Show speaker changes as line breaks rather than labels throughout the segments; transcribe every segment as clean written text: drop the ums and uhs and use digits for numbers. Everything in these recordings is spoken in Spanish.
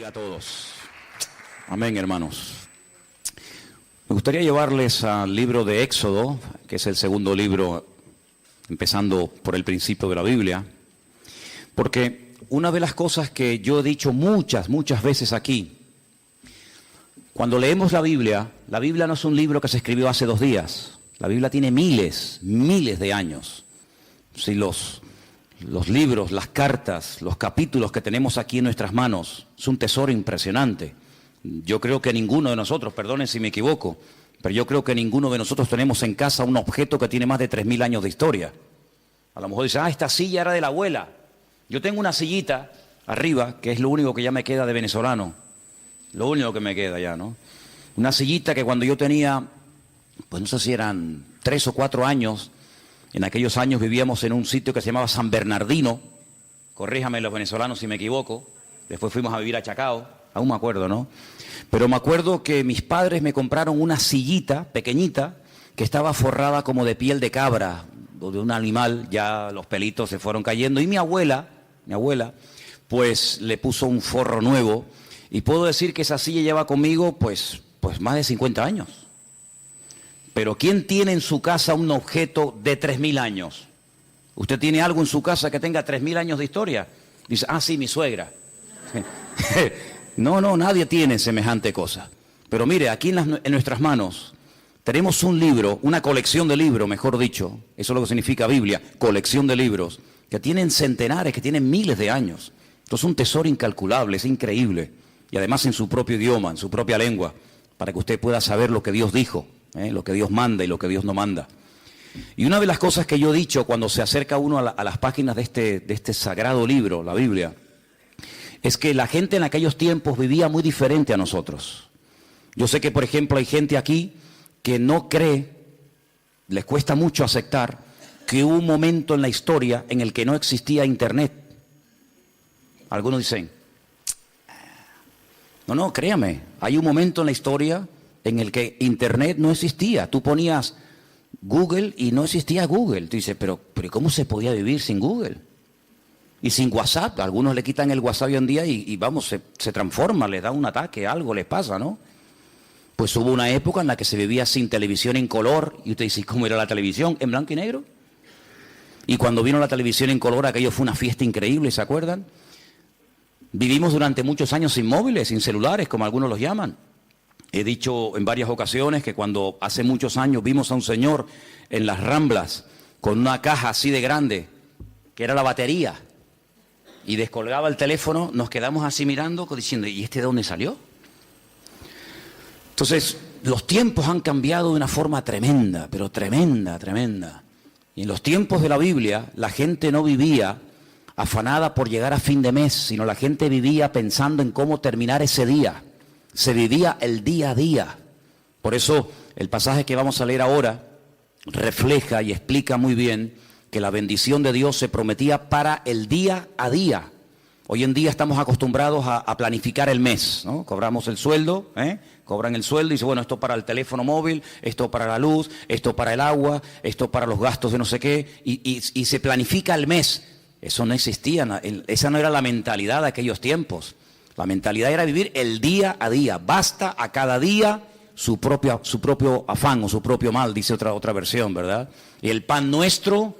bendiga a todos. Amén, hermanos. Me gustaría llevarles al libro de Éxodo, que es el segundo libro, empezando por el principio de la Biblia, porque una de las cosas que yo he dicho muchas veces aquí, cuando leemos la Biblia no es un libro que se escribió hace 2 días. La Biblia tiene miles de años. Si los libros, las cartas, los capítulos que tenemos aquí en nuestras manos, es un tesoro impresionante. Yo creo que ninguno de nosotros, perdonen si me equivoco, pero yo creo que ninguno de nosotros tenemos en casa un objeto que tiene más de 3000 años de historia. A lo mejor dicen, esta silla era de la abuela. Yo tengo una sillita arriba, que es lo único que ya me queda de venezolano. Lo único que me queda ya, ¿no? Una sillita que cuando yo tenía, pues no sé si eran 3 o 4 años, en aquellos años vivíamos en un sitio que se llamaba San Bernardino, corríjame los venezolanos si me equivoco, después fuimos a vivir a Chacao, aún me acuerdo, ¿no? Pero me acuerdo que mis padres me compraron una sillita pequeñita que estaba forrada como de piel de cabra o de un animal, ya los pelitos se fueron cayendo, y mi abuela, pues le puso un forro nuevo, y puedo decir que esa silla lleva conmigo pues más de 50 años. Pero ¿quién tiene en su casa un objeto de 3000 años? ¿Usted tiene algo en su casa que tenga 3000 años de historia? Dice, sí, mi suegra. No, nadie tiene semejante cosa. Pero mire, aquí en nuestras manos tenemos un libro, una colección de libros, mejor dicho. Eso es lo que significa Biblia, colección de libros, que tienen centenares, que tienen miles de años. Entonces es un tesoro incalculable, es increíble. Y además en su propio idioma, en su propia lengua, para que usted pueda saber lo que Dios dijo. Lo que Dios manda y lo que Dios no manda. Y una de las cosas que yo he dicho cuando se acerca uno a las páginas de este sagrado libro, la Biblia, es que la gente en aquellos tiempos vivía muy diferente a nosotros. Yo sé que, por ejemplo, hay gente aquí que no cree, les cuesta mucho aceptar, que hubo un momento en la historia en el que no existía Internet. Algunos dicen, no, créame, hay un momento en la historia en el que Internet no existía. Tú ponías Google y no existía Google. Tú dices, pero ¿cómo se podía vivir sin Google? Y sin WhatsApp. Algunos le quitan el WhatsApp hoy en día y vamos, se transforma, les da un ataque, algo les pasa, ¿no? Pues hubo una época en la que se vivía sin televisión en color. Y usted dice, ¿cómo era la televisión? ¿En blanco y negro? Y cuando vino la televisión en color, aquello fue una fiesta increíble, ¿se acuerdan? Vivimos durante muchos años sin móviles, sin celulares, como algunos los llaman. He dicho en varias ocasiones que cuando hace muchos años vimos a un señor en las Ramblas con una caja así de grande, que era la batería, y descolgaba el teléfono, nos quedamos así mirando, diciendo, ¿y este de dónde salió? Entonces, los tiempos han cambiado de una forma tremenda, pero tremenda. Y en los tiempos de la Biblia, la gente no vivía afanada por llegar a fin de mes, sino la gente vivía pensando en cómo terminar ese día. Se vivía el día a día. Por eso el pasaje que vamos a leer ahora refleja y explica muy bien que la bendición de Dios se prometía para el día a día. Hoy en día estamos acostumbrados a planificar el mes, ¿no? Cobramos el sueldo, cobran el sueldo y dicen, bueno, esto para el teléfono móvil, esto para la luz, esto para el agua, esto para los gastos de no sé qué, y se planifica el mes. Eso no existía, esa no era la mentalidad de aquellos tiempos. La mentalidad era vivir el día a día. Basta a cada día su propio afán o su propio mal, dice otra versión, ¿verdad? Y el pan nuestro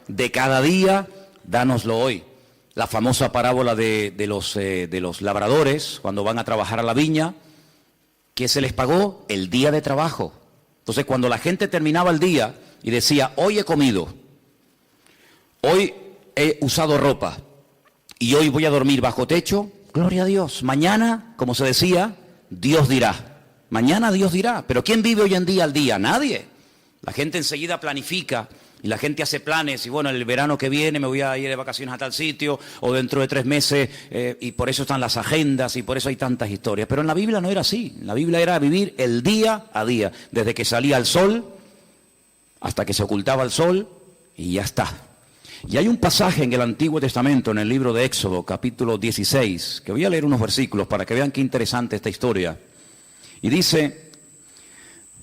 de cada día, dánoslo hoy. La famosa parábola de los labradores, cuando van a trabajar a la viña, ¿qué se les pagó? El día de trabajo. Entonces, cuando la gente terminaba el día y decía, hoy he comido, hoy he usado ropa y hoy voy a dormir bajo techo, gloria a Dios. Mañana, como se decía, Dios dirá. Mañana Dios dirá. Pero ¿quién vive hoy en día al día? Nadie. La gente enseguida planifica y la gente hace planes. Y bueno, el verano que viene me voy a ir de vacaciones a tal sitio o dentro de 3 meses y por eso están las agendas y por eso hay tantas historias. Pero en la Biblia no era así. En la Biblia era vivir el día a día. Desde que salía el sol hasta que se ocultaba el sol y ya está. Y hay un pasaje en el Antiguo Testamento, en el libro de Éxodo, capítulo 16, que voy a leer unos versículos para que vean qué interesante esta historia. Y dice,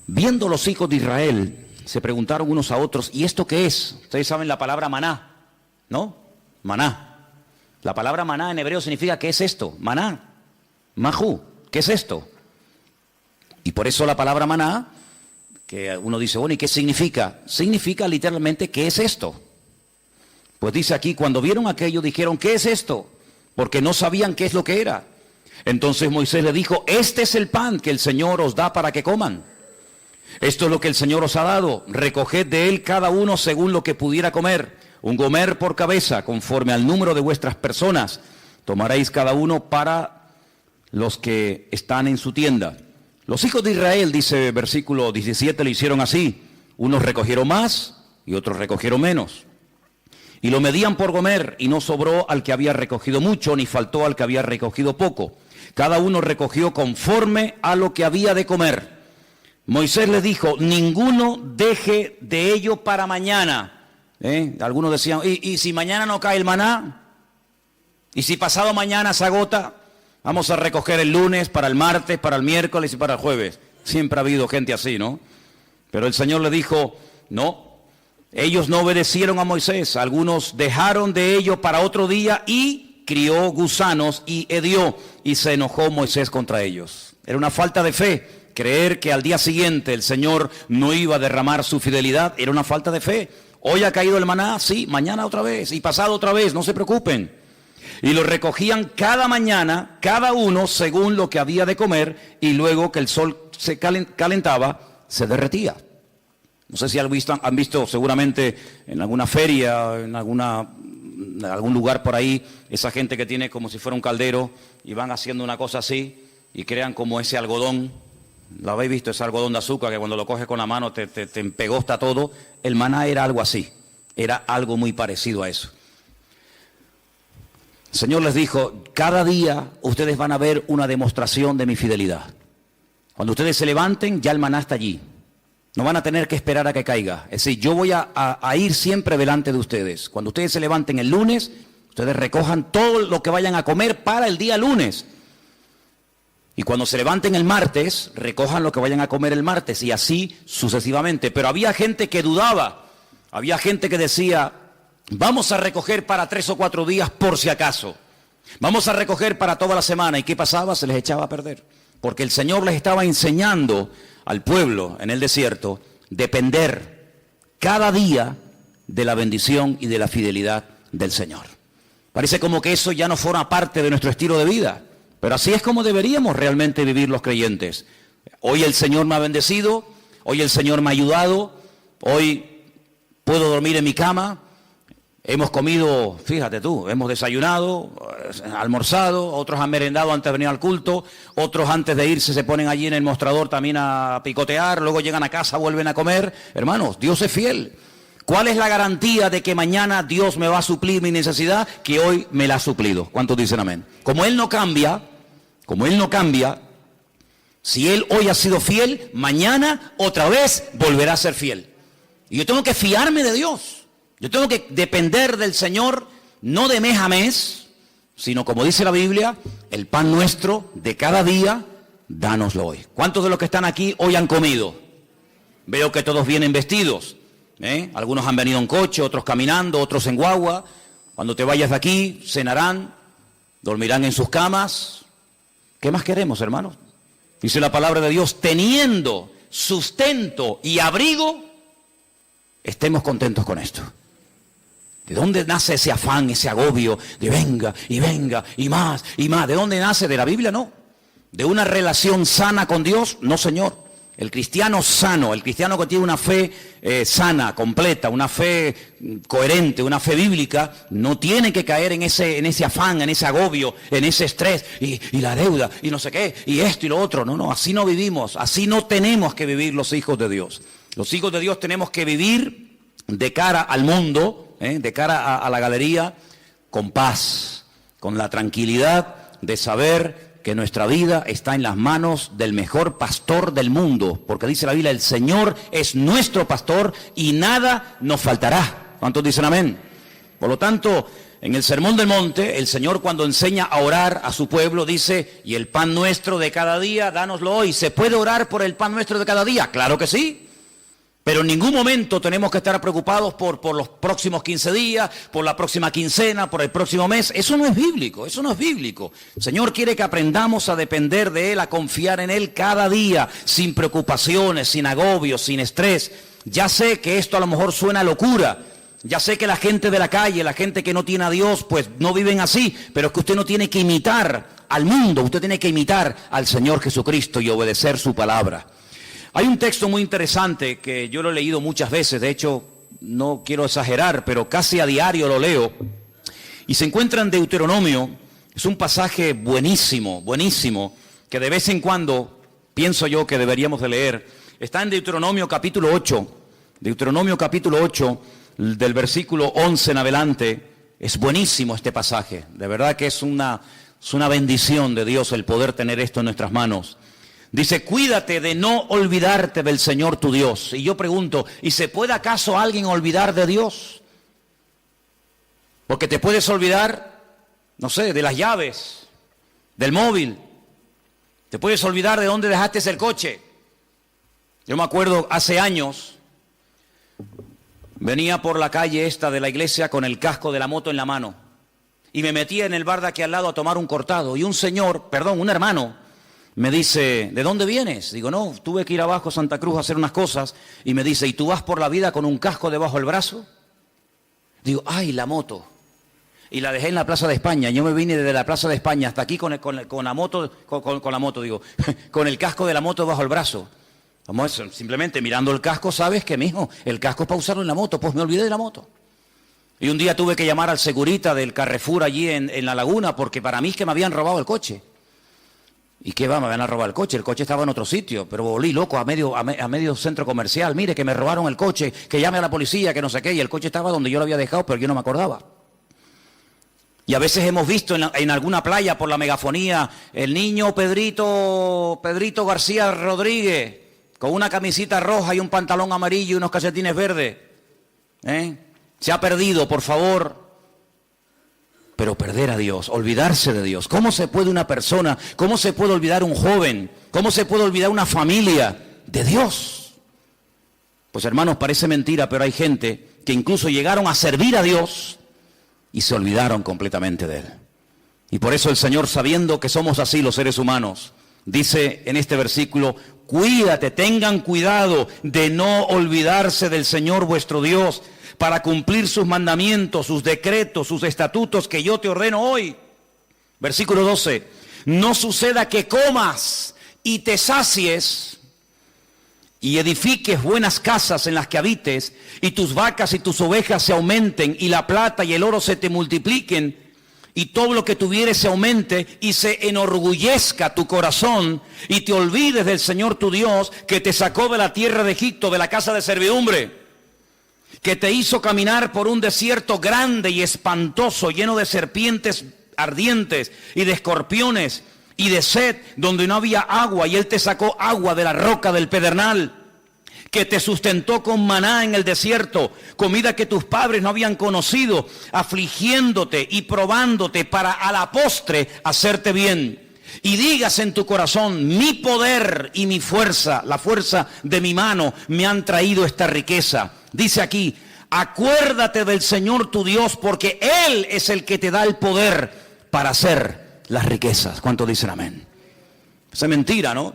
viendo los hijos de Israel, se preguntaron unos a otros, ¿y esto qué es? Ustedes saben la palabra maná, ¿no? Maná. La palabra maná en hebreo significa, ¿qué es esto? Maná. Majú, ¿qué es esto? Y por eso la palabra maná, que uno dice, bueno, ¿y qué significa? Significa literalmente, ¿qué es esto? Pues dice aquí, cuando vieron aquello, dijeron, ¿qué es esto? Porque no sabían qué es lo que era. Entonces Moisés le dijo, este es el pan que el Señor os da para que coman. Esto es lo que el Señor os ha dado, recoged de él cada uno según lo que pudiera comer, un gomer por cabeza, conforme al número de vuestras personas, tomaréis cada uno para los que están en su tienda. Los hijos de Israel, dice versículo 17, lo hicieron así, unos recogieron más y otros recogieron menos. Y lo medían por gomer, y no sobró al que había recogido mucho, ni faltó al que había recogido poco. Cada uno recogió conforme a lo que había de comer. Moisés les dijo, ninguno deje de ello para mañana. Algunos decían, ¿y si mañana no cae el maná? ¿Y si pasado mañana se agota? Vamos a recoger el lunes, para el martes, para el miércoles y para el jueves. Siempre ha habido gente así, ¿no? Pero el Señor le dijo, no, ellos no obedecieron a Moisés. Algunos dejaron de ello para otro día y crió gusanos y hedió. Y se enojó Moisés contra ellos. Era una falta de fe. Creer que al día siguiente el Señor no iba a derramar su fidelidad era una falta de fe. Hoy ha caído el maná, sí, mañana otra vez y pasado otra vez, no se preocupen. Y lo recogían cada mañana, cada uno según lo que había de comer, y luego que el sol se calentaba, se derretía. No sé si han visto seguramente en alguna feria, en algún lugar por ahí, esa gente que tiene como si fuera un caldero y van haciendo una cosa así y crean como ese algodón. ¿Lo habéis visto? Ese algodón de azúcar que cuando lo coges con la mano te empegosta todo. El maná era algo así, era algo muy parecido a eso. El Señor les dijo, cada día ustedes van a ver una demostración de mi fidelidad. Cuando ustedes se levanten, ya el maná está allí. No van a tener que esperar a que caiga. Es decir, yo voy a ir siempre delante de ustedes. Cuando ustedes se levanten el lunes, ustedes recojan todo lo que vayan a comer para el día lunes. Y cuando se levanten el martes, recojan lo que vayan a comer el martes, y así sucesivamente. Pero había gente que dudaba, había gente que decía, vamos a recoger para 3 o 4 días por si acaso. Vamos a recoger para toda la semana. ¿Y qué pasaba? Se les echaba a perder. Porque el Señor les estaba enseñando al pueblo en el desierto depender cada día de la bendición y de la fidelidad del Señor. Parece como que eso ya no forma parte de nuestro estilo de vida. Pero así es como deberíamos realmente vivir los creyentes. Hoy el Señor me ha bendecido, hoy el Señor me ha ayudado, hoy puedo dormir en mi cama, hemos comido, fíjate tú, hemos desayunado, almorzado, otros han merendado antes de venir al culto, otros antes de irse se ponen allí en el mostrador también a picotear, luego llegan a casa, vuelven a comer. Hermanos, Dios es fiel. ¿Cuál es la garantía de que mañana Dios me va a suplir mi necesidad? Que hoy me la ha suplido. ¿Cuántos dicen amén? Como Él no cambia, si Él hoy ha sido fiel, mañana otra vez volverá a ser fiel. Y yo tengo que fiarme de Dios. Yo tengo que depender del Señor, no de mes a mes, sino como dice la Biblia, el pan nuestro de cada día, dánoslo hoy. ¿Cuántos de los que están aquí hoy han comido? Veo que todos vienen vestidos. Algunos han venido en coche, otros caminando, otros en guagua. Cuando te vayas de aquí, cenarán, dormirán en sus camas. ¿Qué más queremos, hermanos? Dice la palabra de Dios, teniendo sustento y abrigo, estemos contentos con esto. ¿De dónde nace ese afán, ese agobio de venga y más y más? ¿De dónde nace? ¿De la Biblia? No. ¿De una relación sana con Dios? No, Señor. El cristiano sano, el cristiano que tiene una fe sana, completa, una fe coherente, una fe bíblica, no tiene que caer en ese afán, en ese agobio, en ese estrés, y la deuda, y no sé qué, y esto y lo otro. No, así no vivimos, así no tenemos que vivir los hijos de Dios. Los hijos de Dios tenemos que vivir de cara al mundo, de cara a la galería, con paz, con la tranquilidad de saber que nuestra vida está en las manos del mejor pastor del mundo, porque dice la Biblia, el Señor es nuestro pastor y nada nos faltará. ¿Cuántos dicen amén? Por lo tanto, en el Sermón del Monte, el Señor cuando enseña a orar a su pueblo dice, y el pan nuestro de cada día, dánoslo hoy. ¿Se puede orar por el pan nuestro de cada día? Claro que sí. Pero en ningún momento tenemos que estar preocupados por los próximos 15 días, por la próxima quincena, por el próximo mes. Eso no es bíblico, eso no es bíblico. El Señor quiere que aprendamos a depender de Él, a confiar en Él cada día, sin preocupaciones, sin agobios, sin estrés. Ya sé que esto a lo mejor suena a locura. Ya sé que la gente de la calle, la gente que no tiene a Dios, pues no viven así. Pero es que usted no tiene que imitar al mundo, usted tiene que imitar al Señor Jesucristo y obedecer su palabra. Hay un texto muy interesante que yo lo he leído muchas veces, de hecho no quiero exagerar, pero casi a diario lo leo, y se encuentra en Deuteronomio. Es un pasaje buenísimo, buenísimo, que de vez en cuando pienso yo que deberíamos de leer. Está en Deuteronomio capítulo 8, del versículo 11 en adelante. Es buenísimo este pasaje, de verdad que es una bendición de Dios el poder tener esto en nuestras manos. Dice, cuídate de no olvidarte del Señor tu Dios. Y yo pregunto, ¿y se puede acaso alguien olvidar de Dios? Porque te puedes olvidar, no sé, de las llaves, del móvil. Te puedes olvidar de dónde dejaste el coche. Yo me acuerdo hace años, venía por la calle esta de la iglesia con el casco de la moto en la mano. Y me metía en el bar de aquí al lado a tomar un cortado. Y un hermano, me dice, ¿de dónde vienes? Digo, no, tuve que ir abajo a Santa Cruz a hacer unas cosas. Y me dice, ¿y tú vas por la vida con un casco debajo del brazo? Digo, ¡ay, la moto! Y la dejé en la Plaza de España. Yo me vine desde la Plaza de España hasta aquí con la moto, con el casco de la moto bajo el brazo. Vamos, simplemente mirando el casco, sabes que, mijo, el casco es para usarlo en la moto. Pues me olvidé de la moto. Y un día tuve que llamar al segurita del Carrefour allí en La Laguna, porque para mí es que me habían robado el coche. ¿Y qué va? Me van a robar el coche estaba en otro sitio, pero volví loco a medio centro comercial. Mire, que me robaron el coche, que llame a la policía, que no sé qué, y el coche estaba donde yo lo había dejado, pero yo no me acordaba. Y a veces hemos visto en alguna playa por la megafonía, el niño Pedrito García Rodríguez, con una camisita roja y un pantalón amarillo y unos calcetines verdes. Se ha perdido, por favor. Pero perder a Dios, olvidarse de Dios. ¿Cómo se puede una persona, cómo se puede olvidar un joven, cómo se puede olvidar una familia de Dios? Pues hermanos, parece mentira, pero hay gente que incluso llegaron a servir a Dios y se olvidaron completamente de Él. Y por eso el Señor, sabiendo que somos así los seres humanos, dice en este versículo, cuídate, tengan cuidado de no olvidarse del Señor vuestro Dios, para cumplir sus mandamientos, sus decretos, sus estatutos que yo te ordeno hoy. Versículo 12. No suceda que comas y te sacies y edifiques buenas casas en las que habites, y tus vacas y tus ovejas se aumenten, y la plata y el oro se te multipliquen, y todo lo que tuvieres se aumente, y se enorgullezca tu corazón, y te olvides del Señor tu Dios, que te sacó de la tierra de Egipto, de la casa de servidumbre, que te hizo caminar por un desierto grande y espantoso, lleno de serpientes ardientes y de escorpiones y de sed, donde no había agua, y Él te sacó agua de la roca del pedernal, que te sustentó con maná en el desierto, comida que tus padres no habían conocido, afligiéndote y probándote para a la postre hacerte bien. Y digas en tu corazón, mi poder y mi fuerza, la fuerza de mi mano, me han traído esta riqueza. Dice aquí, acuérdate del Señor tu Dios, porque Él es el que te da el poder para hacer las riquezas. ¿Cuántos dicen amén? Esa es mentira, ¿no?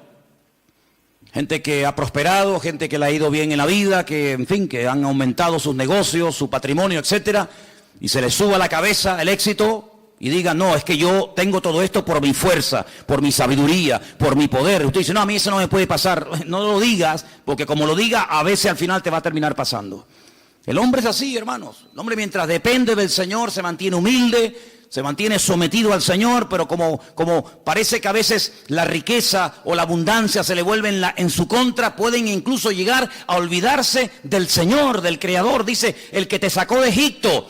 Gente que ha prosperado, gente que le ha ido bien en la vida, que en fin, que han aumentado sus negocios, su patrimonio, etcétera, y se les suba a la cabeza el éxito y digan, no, es que yo tengo todo esto por mi fuerza, por mi sabiduría, por mi poder. Usted dice, no, a mí eso no me puede pasar. No lo digas, porque como lo diga, a veces al final te va a terminar pasando. El hombre es así, hermanos. El hombre, mientras depende del Señor, se mantiene humilde, se mantiene sometido al Señor, pero como parece que a veces la riqueza o la abundancia se le vuelve en su contra, pueden incluso llegar a olvidarse del Señor, del Creador. Dice, el que te sacó de Egipto,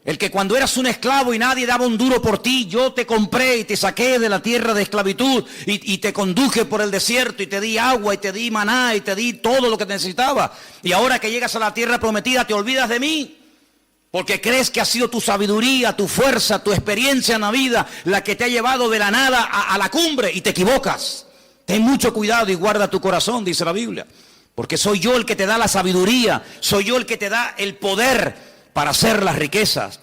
el que cuando eras un esclavo y nadie daba un duro por ti, yo te compré y te saqué de la tierra de esclavitud y te conduje por el desierto y te di agua y te di maná y te di todo lo que necesitaba. Y ahora que llegas a la tierra prometida te olvidas de mí, porque crees que ha sido tu sabiduría, tu fuerza, tu experiencia en la vida la que te ha llevado de la nada a la cumbre, y te equivocas. Ten mucho cuidado y guarda tu corazón, dice la Biblia. Porque soy yo el que te da la sabiduría, soy yo el que te da el poder para hacer las riquezas.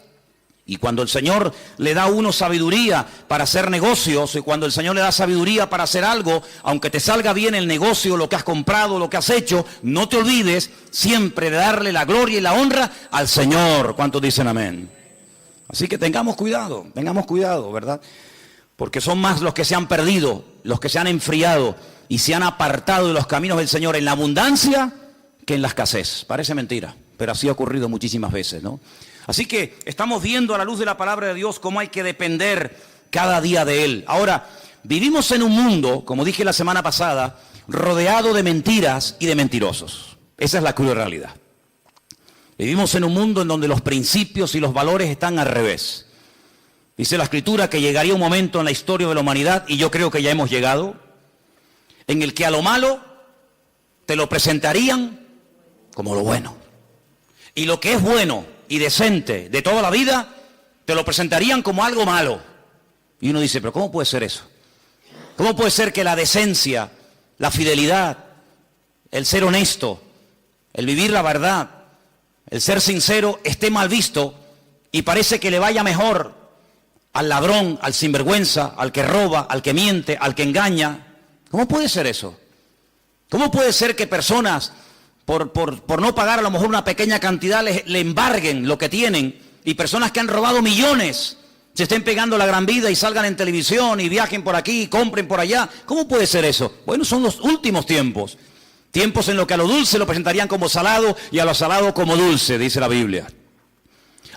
Y cuando el Señor le da a uno sabiduría para hacer negocios, y cuando el Señor le da sabiduría para hacer algo, aunque te salga bien el negocio, lo que has comprado, lo que has hecho, no te olvides siempre de darle la gloria y la honra al Señor. ¿Cuántos dicen amén? Así que tengamos cuidado, ¿verdad? Porque son más los que se han perdido, los que se han enfriado y se han apartado de los caminos del Señor en la abundancia que en la escasez. Parece mentira, pero así ha ocurrido muchísimas veces, ¿no? Así que estamos viendo a la luz de la palabra de Dios cómo hay que depender cada día de Él. Ahora, vivimos en un mundo, como dije la semana pasada, rodeado de mentiras y de mentirosos. Esa es la cruda realidad. Vivimos en un mundo en donde los principios y los valores están al revés. Dice la Escritura que llegaría un momento en la historia de la humanidad, y yo creo que ya hemos llegado, en el que a lo malo te lo presentarían como lo bueno. Y lo que es bueno y decente de toda la vida, te lo presentarían como algo malo. Y uno dice, pero ¿cómo puede ser eso? ¿Cómo puede ser que la decencia, la fidelidad, el ser honesto, el vivir la verdad, el ser sincero esté mal visto y parece que le vaya mejor al ladrón, al sinvergüenza, al que roba, al que miente, al que engaña? ¿Cómo puede ser eso? ¿Cómo puede ser que personas por no pagar a lo mejor una pequeña cantidad le embarguen lo que tienen, y personas que han robado millones se estén pegando la gran vida y salgan en televisión y viajen por aquí y compren por allá? ¿Cómo puede ser eso? Bueno, son los últimos tiempos. Tiempos en los que a lo dulce lo presentarían como salado y a lo salado como dulce, dice la Biblia.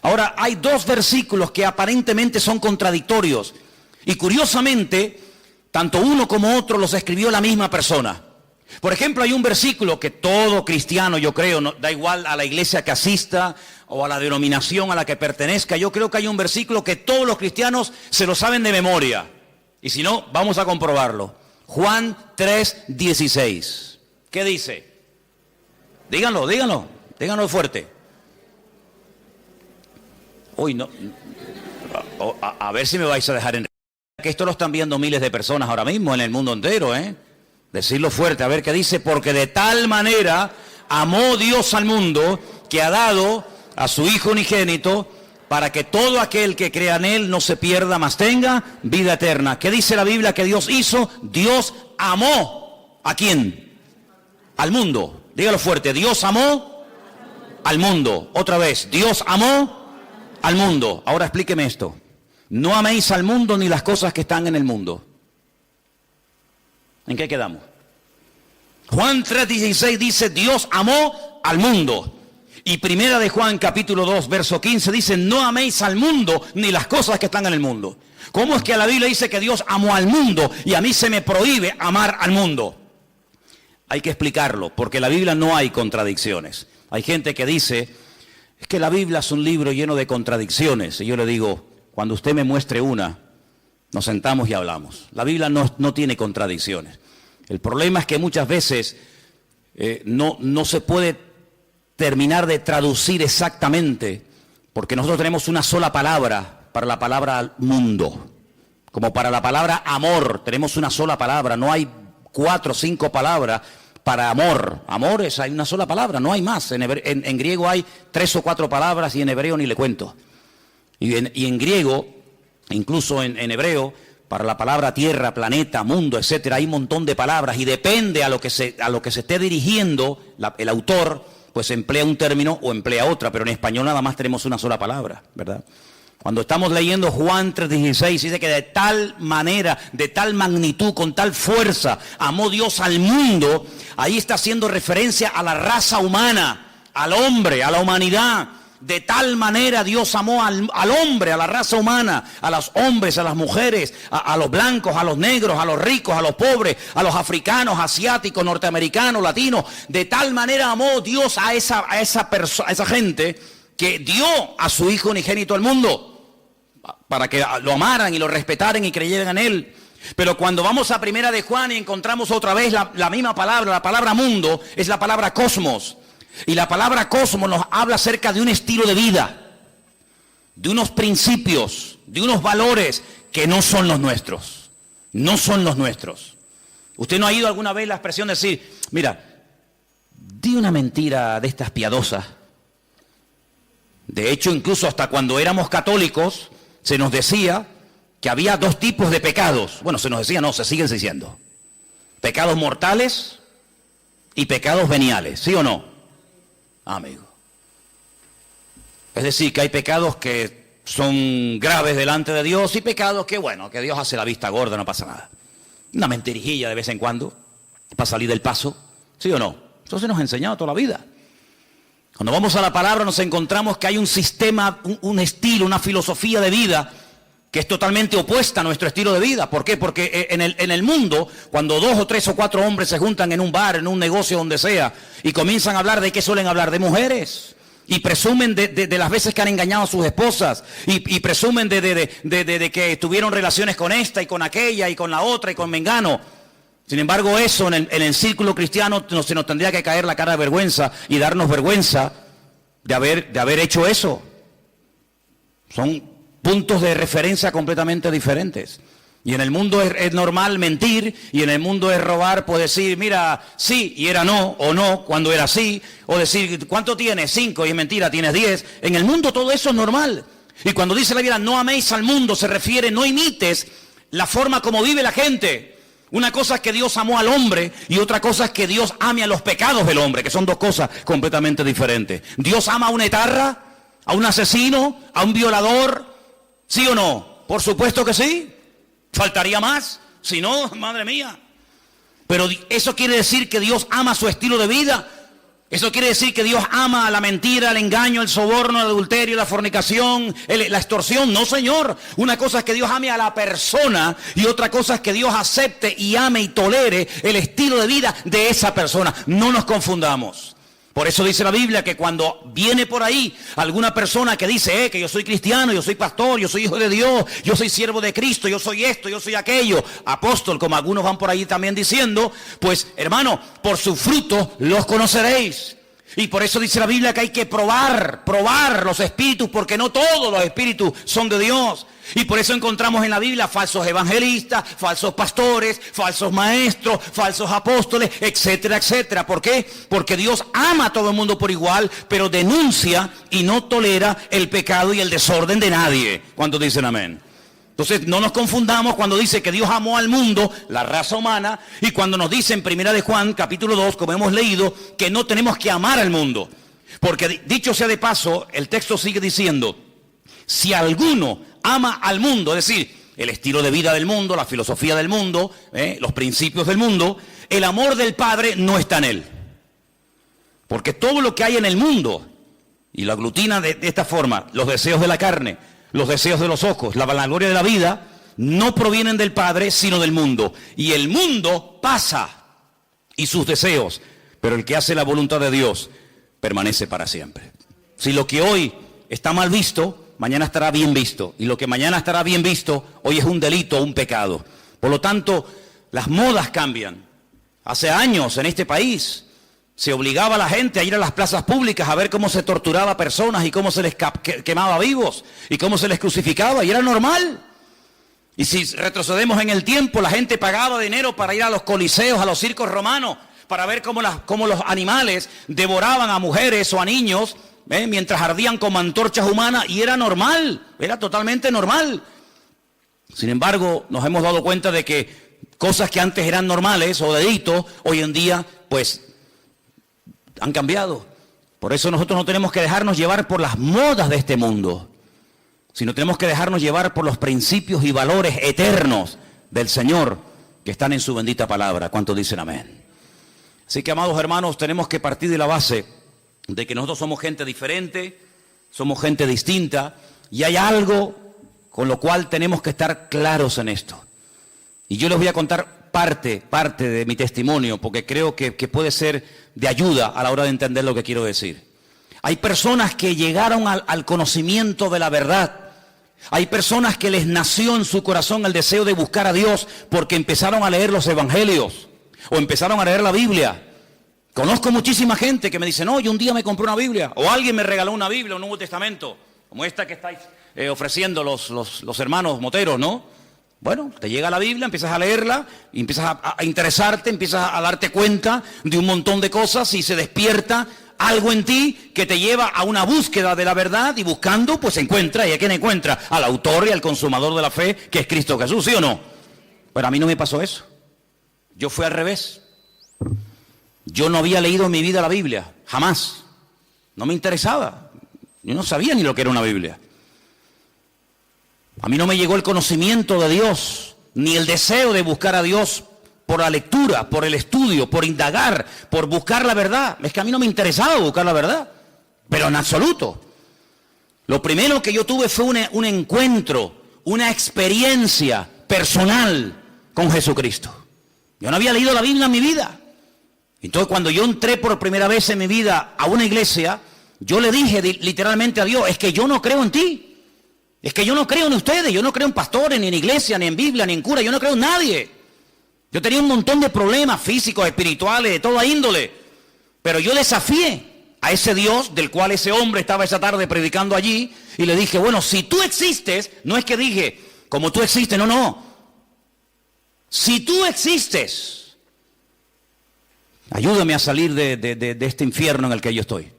Ahora, hay dos versículos que aparentemente son contradictorios. Y curiosamente, tanto uno como otro los escribió la misma persona. Por ejemplo, hay un versículo que todo cristiano, yo creo, no, da igual a la iglesia que asista o a la denominación a la que pertenezca, yo creo que hay un versículo que todos los cristianos se lo saben de memoria. Y si no, vamos a comprobarlo. Juan 3:16. ¿Qué dice? Díganlo fuerte. Uy, no. A ver si me vais a dejar en... Que esto lo están viendo miles de personas ahora mismo en el mundo entero, ¿eh? Decirlo fuerte, a ver qué dice. Porque de tal manera amó Dios al mundo, que ha dado a su Hijo unigénito, para que todo aquel que crea en Él no se pierda, mas tenga vida eterna. ¿Qué dice la Biblia que Dios hizo? Dios amó. ¿A quién? Al mundo. Dígalo fuerte. Dios amó al mundo. Otra vez. Dios amó al mundo. Ahora explíqueme esto. No améis al mundo ni las cosas que están en el mundo. ¿En qué quedamos? Juan 3:16 dice, Dios amó al mundo. Y primera de Juan capítulo 2 verso 15 dice, no améis al mundo ni las cosas que están en el mundo. ¿Cómo es que la Biblia dice que Dios amó al mundo y a mí se me prohíbe amar al mundo? Hay que explicarlo, porque en la Biblia no hay contradicciones. Hay gente que dice, es que la Biblia es un libro lleno de contradicciones. Y yo le digo, cuando usted me muestre una, nos sentamos y hablamos. La Biblia no tiene contradicciones. El problema es que muchas veces no se puede terminar de traducir exactamente, porque nosotros tenemos una sola palabra para la palabra mundo. Como para la palabra amor, tenemos una sola palabra. No hay 4 o 5 palabras para amor. Amor hay una sola palabra, no hay más. En griego hay 3 o 4 palabras y en hebreo ni le cuento. Y en griego, incluso en hebreo, para la palabra tierra, planeta, mundo, etcétera, hay un montón de palabras y depende a lo que se esté dirigiendo el autor, pues emplea un término o emplea otra, pero en español nada más tenemos una sola palabra, ¿verdad? Cuando estamos leyendo Juan 3:16, dice que de tal manera, de tal magnitud, con tal fuerza, amó Dios al mundo. Ahí está haciendo referencia a la raza humana, al hombre, a la humanidad. De tal manera Dios amó al hombre, a la raza humana, a los hombres, a las mujeres, a los blancos, a los negros, a los ricos, a los pobres, a los africanos, asiáticos, norteamericanos, latinos. De tal manera amó Dios a esa gente que dio a su Hijo unigénito al mundo, para que lo amaran y lo respetaran y creyeran en Él. Pero cuando vamos a primera de Juan y encontramos otra vez la misma palabra, la palabra mundo, es la palabra cosmos. Y la palabra cosmos nos habla acerca de un estilo de vida, de unos principios, de unos valores que no son los nuestros. No son los nuestros. ¿Usted no ha oído alguna vez la expresión de decir, mira, Di una mentira de estas piadosas. De hecho, incluso hasta cuando éramos católicos, se nos decía que había dos tipos de pecados. Bueno, se nos decía, no, se siguen diciendo. Pecados mortales y pecados veniales, ¿sí o no? Amigo. Es decir, que hay pecados que son graves delante de Dios y pecados que, bueno, que Dios hace la vista gorda, no pasa nada. Una mentirijilla de vez en cuando, para salir del paso, ¿sí o no? Eso se nos ha enseñado toda la vida. Cuando vamos a la palabra nos encontramos que hay un sistema, un estilo, una filosofía de vida que es totalmente opuesta a nuestro estilo de vida. ¿Por qué? Porque en el mundo, cuando 2 o 3 o 4 hombres se juntan en un bar, en un negocio, donde sea, y comienzan a hablar, ¿de qué suelen hablar? De mujeres. Y presumen de las veces que han engañado a sus esposas. Y presumen de que tuvieron relaciones con esta y con aquella y con la otra y con mengano. Sin embargo, eso en el círculo cristiano se nos tendría que caer la cara de vergüenza y darnos vergüenza de haber hecho eso. Son puntos de referencia completamente diferentes. Y en el mundo es normal mentir, y en el mundo es robar, pues decir, mira, sí, y era no, o no, cuando era sí, o decir, ¿cuánto tienes? 5, y es mentira, tienes 10. En el mundo todo eso es normal. Y cuando dice la Biblia, no améis al mundo, se refiere, no imites la forma como vive la gente. Una cosa es que Dios amó al hombre, y otra cosa es que Dios ame a los pecados del hombre, que son dos cosas completamente diferentes. ¿Dios ama a una etarra, a un asesino, a un violador? ¿Sí o no? Por supuesto que sí. ¿Faltaría más? Si no, madre mía. Pero eso quiere decir que Dios ama su estilo de vida. Eso quiere decir que Dios ama la mentira, el engaño, el soborno, el adulterio, la fornicación, la extorsión. No, Señor. Una cosa es que Dios ame a la persona, y otra cosa es que Dios acepte y ame y tolere el estilo de vida de esa persona. No nos confundamos. Por eso dice la Biblia que cuando viene por ahí alguna persona que dice, que yo soy cristiano, yo soy pastor, yo soy hijo de Dios, yo soy siervo de Cristo, yo soy esto, yo soy aquello, apóstol, como algunos van por ahí también diciendo, pues hermano, por sus frutos los conoceréis. Y por eso dice la Biblia que hay que probar los espíritus, porque no todos los espíritus son de Dios. Y por eso encontramos en la Biblia falsos evangelistas, falsos pastores, falsos maestros, falsos apóstoles, etcétera, etcétera. ¿Por qué? Porque Dios ama a todo el mundo por igual, pero denuncia y no tolera el pecado y el desorden de nadie. ¿Cuántos dicen amén? Entonces no nos confundamos cuando dice que Dios amó al mundo, la raza humana, y cuando nos dice en 1 de Juan, capítulo 2, como hemos leído, que no tenemos que amar al mundo. Porque dicho sea de paso, el texto sigue diciendo, si alguno ama al mundo, es decir, el estilo de vida del mundo, la filosofía del mundo, los principios del mundo, el amor del Padre no está en él. Porque todo lo que hay en el mundo, y lo aglutina de esta forma, los deseos de la carne, los deseos de los ojos, la vanagloria de la vida, no provienen del Padre, sino del mundo. Y el mundo pasa, y sus deseos, pero el que hace la voluntad de Dios permanece para siempre. Si lo que hoy está mal visto, mañana estará bien visto. Y lo que mañana estará bien visto, hoy es un delito, un pecado. Por lo tanto, las modas cambian. Hace años en este país se obligaba a la gente a ir a las plazas públicas a ver cómo se torturaba a personas y cómo se les quemaba vivos y cómo se les crucificaba, y era normal. Y si retrocedemos en el tiempo, la gente pagaba dinero para ir a los coliseos, a los circos romanos, para ver cómo los animales devoraban a mujeres o a niños, mientras ardían como antorchas humanas, y era normal, era totalmente normal. Sin embargo, nos hemos dado cuenta de que cosas que antes eran normales o delitos, hoy en día, pues, han cambiado. Por eso nosotros no tenemos que dejarnos llevar por las modas de este mundo, sino tenemos que dejarnos llevar por los principios y valores eternos del Señor que están en su bendita palabra. ¿Cuántos dicen amén? Así que, amados hermanos, tenemos que partir de la base de que nosotros somos gente diferente, somos gente distinta, y hay algo con lo cual tenemos que estar claros en esto. Y yo les voy a contar parte de mi testimonio, porque creo que puede ser de ayuda a la hora de entender lo que quiero decir. Hay personas que llegaron al conocimiento de la verdad. Hay personas que les nació en su corazón el deseo de buscar a Dios porque empezaron a leer los evangelios o empezaron a leer la Biblia. Conozco muchísima gente que me dice, no, yo un día me compré una Biblia, o alguien me regaló una Biblia, un Nuevo Testamento, como esta que estáis ofreciendo los hermanos moteros, ¿no? Bueno, te llega la Biblia, empiezas a leerla, y empiezas a interesarte, empiezas a darte cuenta de un montón de cosas y se despierta algo en ti que te lleva a una búsqueda de la verdad y buscando, pues encuentra. ¿Y a quién encuentra? Al autor y al consumador de la fe, que es Cristo Jesús, ¿sí o no? Pero a mí no me pasó eso. Yo fui al revés. Yo no había leído en mi vida la Biblia, jamás. No me interesaba. Yo no sabía ni lo que era una Biblia. A mí no me llegó el conocimiento de Dios, ni el deseo de buscar a Dios por la lectura, por el estudio, por indagar, por buscar la verdad. Es que a mí no me interesaba buscar la verdad, pero en absoluto. Lo primero que yo tuve fue un encuentro, una experiencia personal con Jesucristo. Yo no había leído la Biblia en mi vida. Entonces cuando yo entré por primera vez en mi vida a una iglesia, yo le dije literalmente a Dios, es que yo no creo en ti. Es que yo no creo en ustedes, yo no creo en pastores, ni en iglesia, ni en Biblia, ni en cura, yo no creo en nadie. Yo tenía un montón de problemas físicos, espirituales, de toda índole. Pero yo desafié a ese Dios del cual ese hombre estaba esa tarde predicando allí y le dije, bueno, si tú existes, no es que dije, como tú existes, no. Si tú existes, ayúdame a salir de este infierno en el que yo estoy.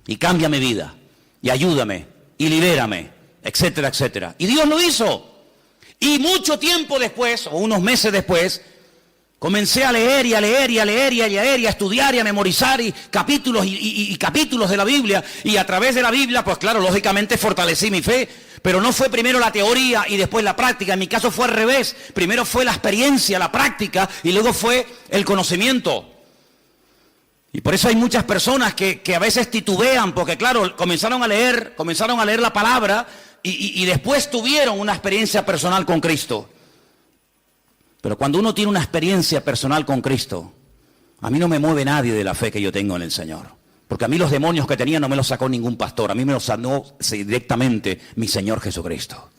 Y cambia mi vida, y ayúdame, y libérame, etcétera, etcétera. Y Dios lo hizo. Y mucho tiempo después, o unos meses después, comencé a leer y a leer y a leer y a leer y a estudiar y a memorizar capítulos y capítulos de la Biblia. Y a través de la Biblia, pues claro, lógicamente fortalecí mi fe. Pero no fue primero la teoría y después la práctica. En mi caso fue al revés. Primero fue la experiencia, la práctica, y luego fue el conocimiento. Y por eso hay muchas personas que a veces titubean, porque claro, comenzaron a leer la palabra y después tuvieron una experiencia personal con Cristo. Pero cuando uno tiene una experiencia personal con Cristo, a mí no me mueve nadie de la fe que yo tengo en el Señor. Porque a mí los demonios que tenía no me los sacó ningún pastor, a mí me los sanó directamente mi Señor Jesucristo.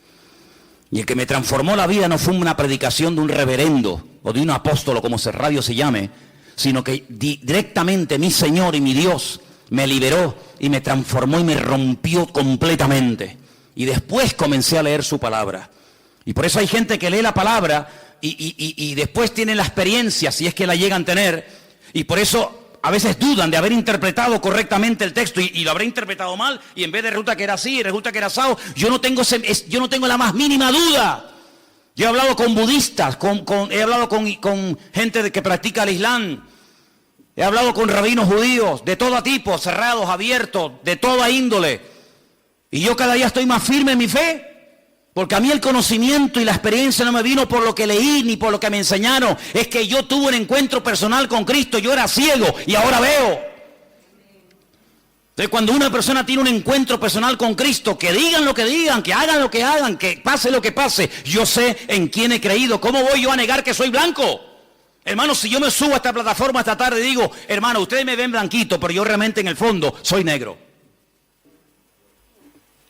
Y el que me transformó la vida no fue una predicación de un reverendo o de un apóstolo, como ese radio se llame, sino que directamente mi Señor y mi Dios me liberó y me transformó y me rompió completamente. Y después comencé a leer su palabra. Y por eso hay gente que lee la palabra y después tienen la experiencia, si es que la llegan a tener, y por eso a veces dudan de haber interpretado correctamente el texto y lo habré interpretado mal, y en vez de resulta que era así, resulta que era asado. Yo no tengo la más mínima duda. Yo he hablado con budistas, he hablado con gente que practica el Islam, he hablado con rabinos judíos de todo tipo, cerrados, abiertos, de toda índole. Y yo cada día estoy más firme en mi fe, porque a mí el conocimiento y la experiencia no me vino por lo que leí ni por lo que me enseñaron. Es que yo tuve un encuentro personal con Cristo. Yo era ciego y ahora veo. Entonces cuando una persona tiene un encuentro personal con Cristo, que digan lo que digan, que hagan lo que hagan, que pase lo que pase, yo sé en quién he creído. ¿Cómo voy yo a negar que soy blanco? Hermano, si yo me subo a esta plataforma esta tarde y digo, hermano, ustedes me ven blanquito, pero yo realmente en el fondo soy negro.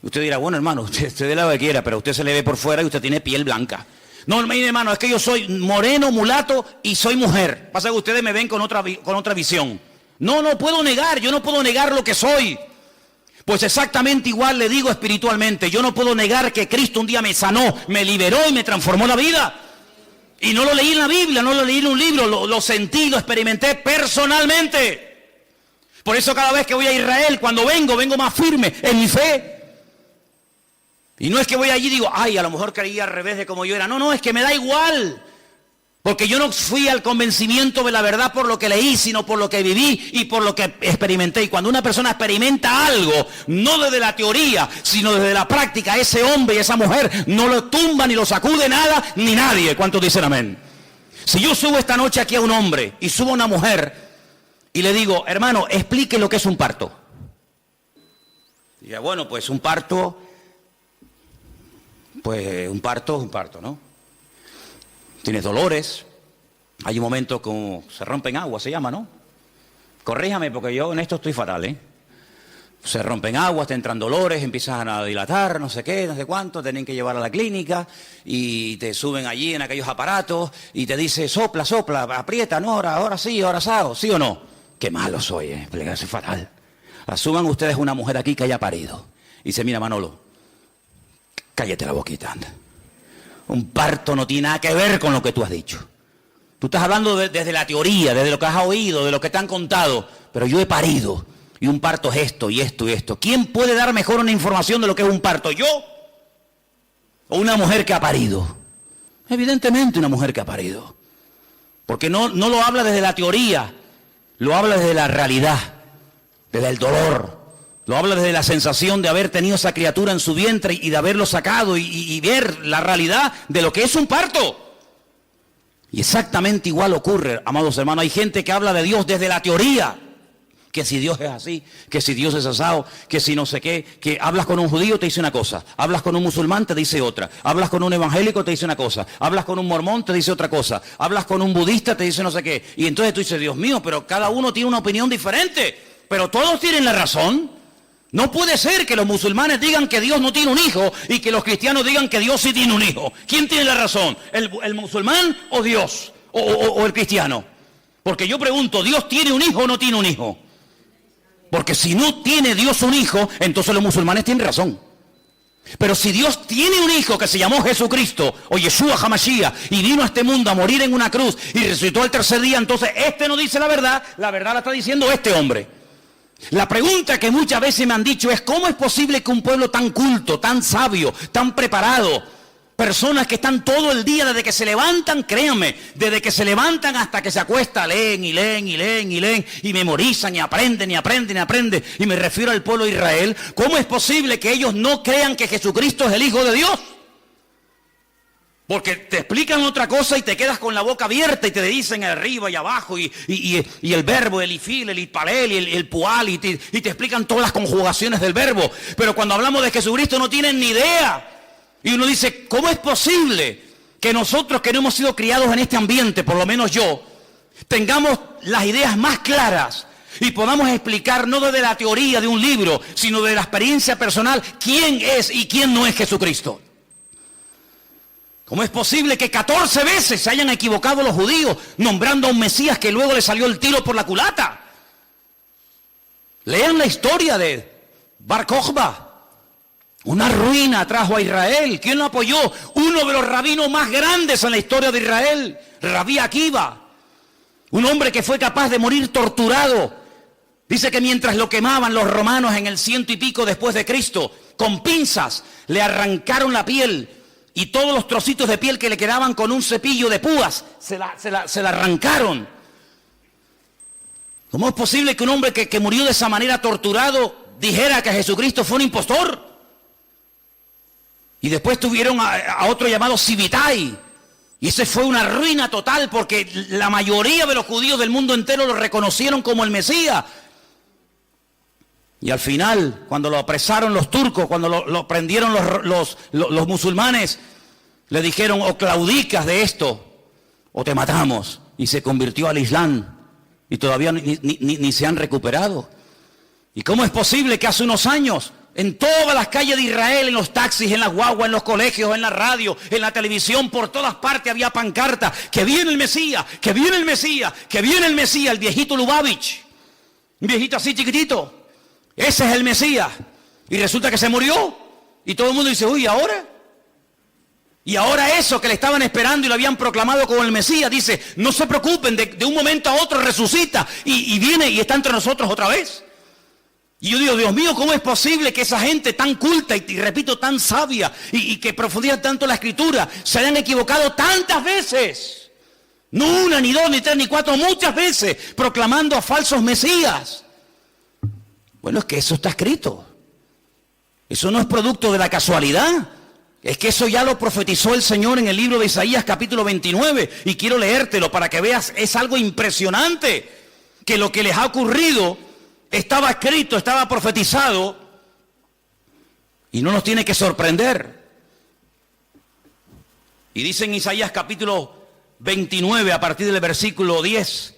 Usted dirá, bueno, hermano, usted de lo que quiera, pero usted se le ve por fuera y usted tiene piel blanca. No, mire, hermano, es que yo soy moreno, mulato y soy mujer. Pasa que ustedes me ven con otra visión. No puedo negar, yo no puedo negar lo que soy. Pues exactamente igual le digo espiritualmente. Yo no puedo negar que Cristo un día me sanó, me liberó y me transformó la vida. Y no lo leí en la Biblia, no lo leí en un libro, lo sentí, lo experimenté personalmente. Por eso cada vez que voy a Israel, cuando vengo más firme en mi fe. Y no es que voy allí y digo, ay, a lo mejor creía al revés de como yo era. No, es que me da igual. Porque yo no fui al convencimiento de la verdad por lo que leí, sino por lo que viví y por lo que experimenté. Y cuando una persona experimenta algo, no desde la teoría, sino desde la práctica, ese hombre y esa mujer no lo tumba, ni lo sacude nada, ni nadie. ¿Cuántos dicen amén? Si yo subo esta noche aquí a un hombre y subo a una mujer y le digo, hermano, explique lo que es un parto. Y diga, bueno, pues un parto... Pues un parto es un parto, ¿no? Tienes dolores, hay un momento como se rompen aguas, se llama, ¿no? Corríjame porque yo en esto estoy fatal, ¿eh? Se rompen aguas, te entran dolores, empiezan a dilatar, no sé qué, no sé cuánto, tienen que llevar a la clínica y te suben allí en aquellos aparatos y te dice, sopla, aprieta, no, ahora sí, ahora asado, ¿sí o no? Qué malo soy, soy fatal. Asuman ustedes una mujer aquí que haya parido y dice, mira Manolo, cállate la boquita, anda. Un parto no tiene nada que ver con lo que tú has dicho. Tú estás hablando desde la teoría, desde lo que has oído, de lo que te han contado. Pero yo he parido. Y un parto es esto y esto y esto. ¿Quién puede dar mejor una información de lo que es un parto? ¿Yo? ¿O una mujer que ha parido? Evidentemente una mujer que ha parido. Porque no lo habla desde la teoría. Lo habla desde la realidad. Desde el dolor. Lo habla desde la sensación de haber tenido esa criatura en su vientre y de haberlo sacado y ver la realidad de lo que es un parto. Y exactamente igual ocurre, amados hermanos. Hay gente que habla de Dios desde la teoría. Que si Dios es así, que si Dios es asado, que si no sé qué, que hablas con un judío te dice una cosa, hablas con un musulmán te dice otra, hablas con un evangélico te dice una cosa, hablas con un mormón te dice otra cosa, hablas con un budista te dice no sé qué. Y entonces tú dices, Dios mío, pero cada uno tiene una opinión diferente, pero todos tienen la razón. No puede ser que los musulmanes digan que Dios no tiene un hijo y que los cristianos digan que Dios sí tiene un hijo. ¿Quién tiene la razón? ¿El musulmán o Dios? ¿O el cristiano? Porque yo pregunto, ¿Dios tiene un hijo o no tiene un hijo? Porque si no tiene Dios un hijo, entonces los musulmanes tienen razón. Pero si Dios tiene un hijo que se llamó Jesucristo, o Yeshua HaMashiach, y vino a este mundo a morir en una cruz y resucitó al tercer día, entonces este no dice la verdad la está diciendo este hombre. La pregunta que muchas veces me han dicho es, ¿cómo es posible que un pueblo tan culto, tan sabio, tan preparado, personas que están todo el día desde que se levantan, créanme, desde que se levantan hasta que se acuesta, leen y leen y leen y leen y memorizan y aprenden y aprenden y aprenden, y me refiero al pueblo de Israel, ¿cómo es posible que ellos no crean que Jesucristo es el Hijo de Dios? Porque te explican otra cosa y te quedas con la boca abierta y te dicen arriba y abajo y el verbo, el ifil, el itpalel, el pual y te explican todas las conjugaciones del verbo. Pero cuando hablamos de Jesucristo no tienen ni idea. Y uno dice, ¿cómo es posible que nosotros que no hemos sido criados en este ambiente, por lo menos yo, tengamos las ideas más claras y podamos explicar no desde la teoría de un libro, sino de la experiencia personal, quién es y quién no es Jesucristo? ¿Cómo es posible que 14 veces se hayan equivocado los judíos nombrando a un Mesías que luego le salió el tiro por la culata? Lean la historia de Bar Kokhba. Una ruina trajo a Israel. ¿Quién lo apoyó? Uno de los rabinos más grandes en la historia de Israel, Rabí Akiva. Un hombre que fue capaz de morir torturado. Dice que mientras lo quemaban los romanos en el 100 y pico después de Cristo, con pinzas le arrancaron la piel y todos los trocitos de piel que le quedaban con un cepillo de púas se la arrancaron. ¿Cómo es posible que un hombre que murió de esa manera torturado dijera que Jesucristo fue un impostor? Y después tuvieron a otro llamado Sibitai. Y ese fue una ruina total porque la mayoría de los judíos del mundo entero lo reconocieron como el Mesías. Y al final, cuando lo apresaron los turcos, cuando lo prendieron los musulmanes, le dijeron, o claudicas de esto, o te matamos. Y se convirtió al Islam. Y todavía ni se han recuperado. ¿Y cómo es posible que hace unos años, en todas las calles de Israel, en los taxis, en las guaguas, en los colegios, en la radio, en la televisión, por todas partes había pancartas, que viene el Mesías, que viene el Mesías, que viene el Mesías, el viejito Lubavitch, un viejito así chiquitito, ese es el Mesías, y resulta que se murió, y todo el mundo dice, uy, ¿ahora? Y ahora eso que le estaban esperando y lo habían proclamado como el Mesías, dice, no se preocupen, de un momento a otro resucita, y viene y está entre nosotros otra vez. Y yo digo, Dios mío, ¿cómo es posible que esa gente tan culta y repito, tan sabia y que profundiza tanto la Escritura se hayan equivocado tantas veces? No una, ni dos, ni tres, ni cuatro, muchas veces proclamando a falsos mesías. Bueno, es que eso está escrito. Eso no es producto de la casualidad. Es que eso ya lo profetizó el Señor en el libro de Isaías capítulo 29. Y quiero leértelo para que veas, es algo impresionante. Que lo que les ha ocurrido estaba escrito, estaba profetizado y no nos tiene que sorprender. Y dice en Isaías capítulo 29 a partir del versículo 10,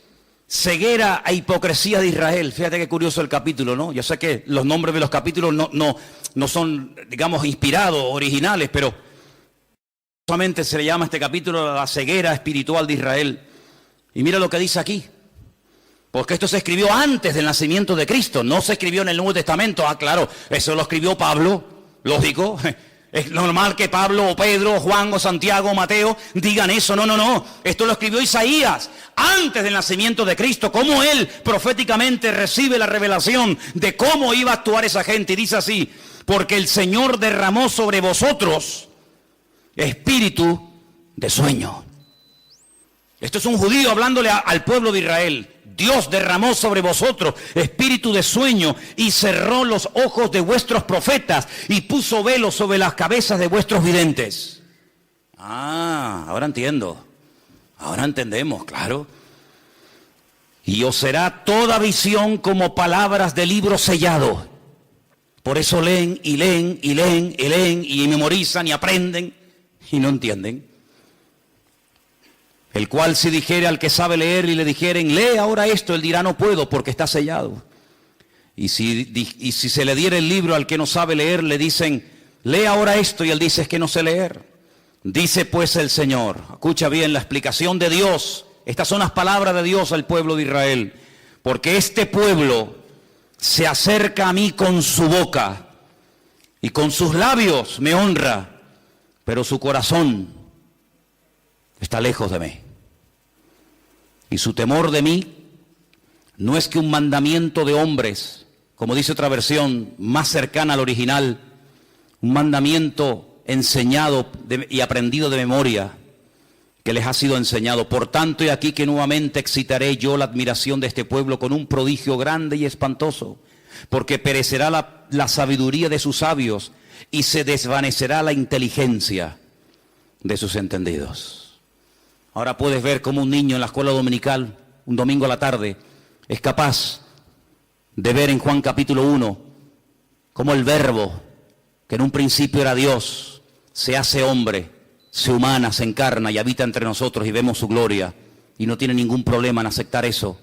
ceguera e hipocresía de Israel. Fíjate qué curioso el capítulo, ¿no? Yo sé que los nombres de los capítulos no son, digamos, inspirados, originales, pero solamente se le llama a este capítulo la ceguera espiritual de Israel. Y mira lo que dice aquí. Porque esto se escribió antes del nacimiento de Cristo, no se escribió en el Nuevo Testamento. Ah, claro, eso lo escribió Pablo, lógico. Es normal que Pablo o Pedro o Juan o Santiago o Mateo digan eso. No, no, no. Esto lo escribió Isaías antes del nacimiento de Cristo. Cómo él proféticamente recibe la revelación de cómo iba a actuar esa gente. Y dice así: porque el Señor derramó sobre vosotros espíritu de sueño. Esto es un judío hablándole al pueblo de Israel. Dios derramó sobre vosotros espíritu de sueño y cerró los ojos de vuestros profetas y puso velos sobre las cabezas de vuestros videntes. Ah, ahora entiendo. Ahora entendemos, claro. Y os será toda visión como palabras de libro sellado. Por eso leen y leen y leen y leen y memorizan y aprenden y no entienden. El cual si dijere al que sabe leer y le dijeren, lee ahora esto, él dirá, no puedo porque está sellado. Y si se le diera el libro al que no sabe leer, le dicen, lee ahora esto, y él dice, es que no sé leer. Dice pues el Señor, escucha bien la explicación de Dios, estas son las palabras de Dios al pueblo de Israel, porque este pueblo se acerca a mí con su boca y con sus labios me honra, pero su corazón está lejos de mí. Y su temor de mí no es que un mandamiento de hombres, como dice otra versión más cercana al original, un mandamiento enseñado y aprendido de memoria, que les ha sido enseñado. Por tanto, he aquí que nuevamente excitaré yo la admiración de este pueblo con un prodigio grande y espantoso, porque perecerá la sabiduría de sus sabios y se desvanecerá la inteligencia de sus entendidos. Ahora puedes ver cómo un niño en la escuela dominical, un domingo a la tarde, es capaz de ver en Juan capítulo 1, cómo el Verbo, que en un principio era Dios, se hace hombre, se humana, se encarna y habita entre nosotros y vemos su gloria. Y no tiene ningún problema en aceptar eso.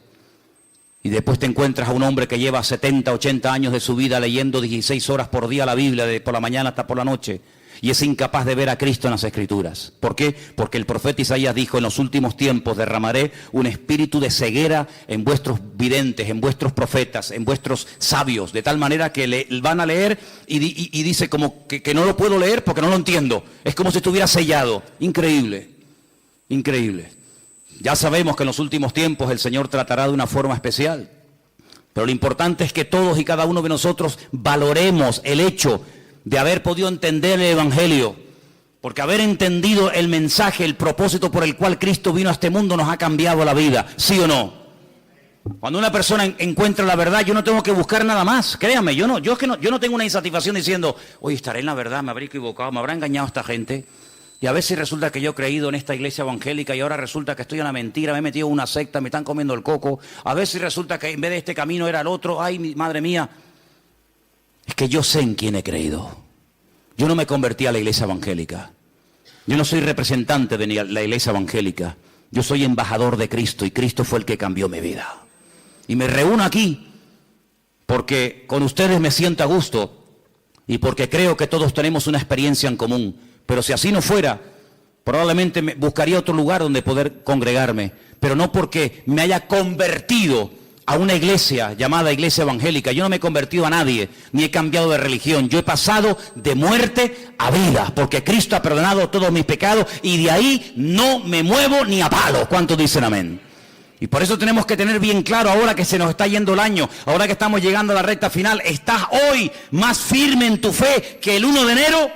Y después te encuentras a un hombre que lleva 70, 80 años de su vida leyendo 16 horas por día la Biblia, de por la mañana hasta por la noche. Y es incapaz de ver a Cristo en las Escrituras. ¿Por qué? Porque el profeta Isaías dijo, en los últimos tiempos derramaré un espíritu de ceguera en vuestros videntes, en vuestros profetas, en vuestros sabios, de tal manera que van a leer y dice como que no lo puedo leer porque no lo entiendo. Es como si estuviera sellado. Increíble, increíble. Ya sabemos que en los últimos tiempos el Señor tratará de una forma especial. Pero lo importante es que todos y cada uno de nosotros valoremos el hecho de haber podido entender el Evangelio, porque haber entendido el mensaje, el propósito por el cual Cristo vino a este mundo nos ha cambiado la vida, ¿sí o no? Cuando una persona encuentra la verdad, yo no tengo que buscar nada más, créame, yo no tengo una insatisfacción diciendo, oye, estaré en la verdad, me habré equivocado, me habrá engañado esta gente, y a veces resulta que yo he creído en esta iglesia evangélica y ahora resulta que estoy en la mentira, me he metido en una secta, me están comiendo el coco, a veces resulta que en vez de este camino era el otro, ay, madre mía. Es que yo sé en quién he creído. Yo no me convertí a la iglesia evangélica. Yo no soy representante de la iglesia evangélica. Yo soy embajador de Cristo y Cristo fue el que cambió mi vida. Y me reúno aquí porque con ustedes me siento a gusto y porque creo que todos tenemos una experiencia en común. Pero si así no fuera, probablemente buscaría otro lugar donde poder congregarme. Pero no porque me haya convertido a una iglesia llamada iglesia evangélica. Yo no me he convertido a nadie, ni he cambiado de religión. Yo he pasado de muerte a vida, porque Cristo ha perdonado todos mis pecados y de ahí no me muevo ni a palo. ¿Cuántos dicen amén? Y por eso tenemos que tener bien claro, ahora que se nos está yendo el año, ahora que estamos llegando a la recta final, ¿estás hoy más firme en tu fe que el 1 de enero?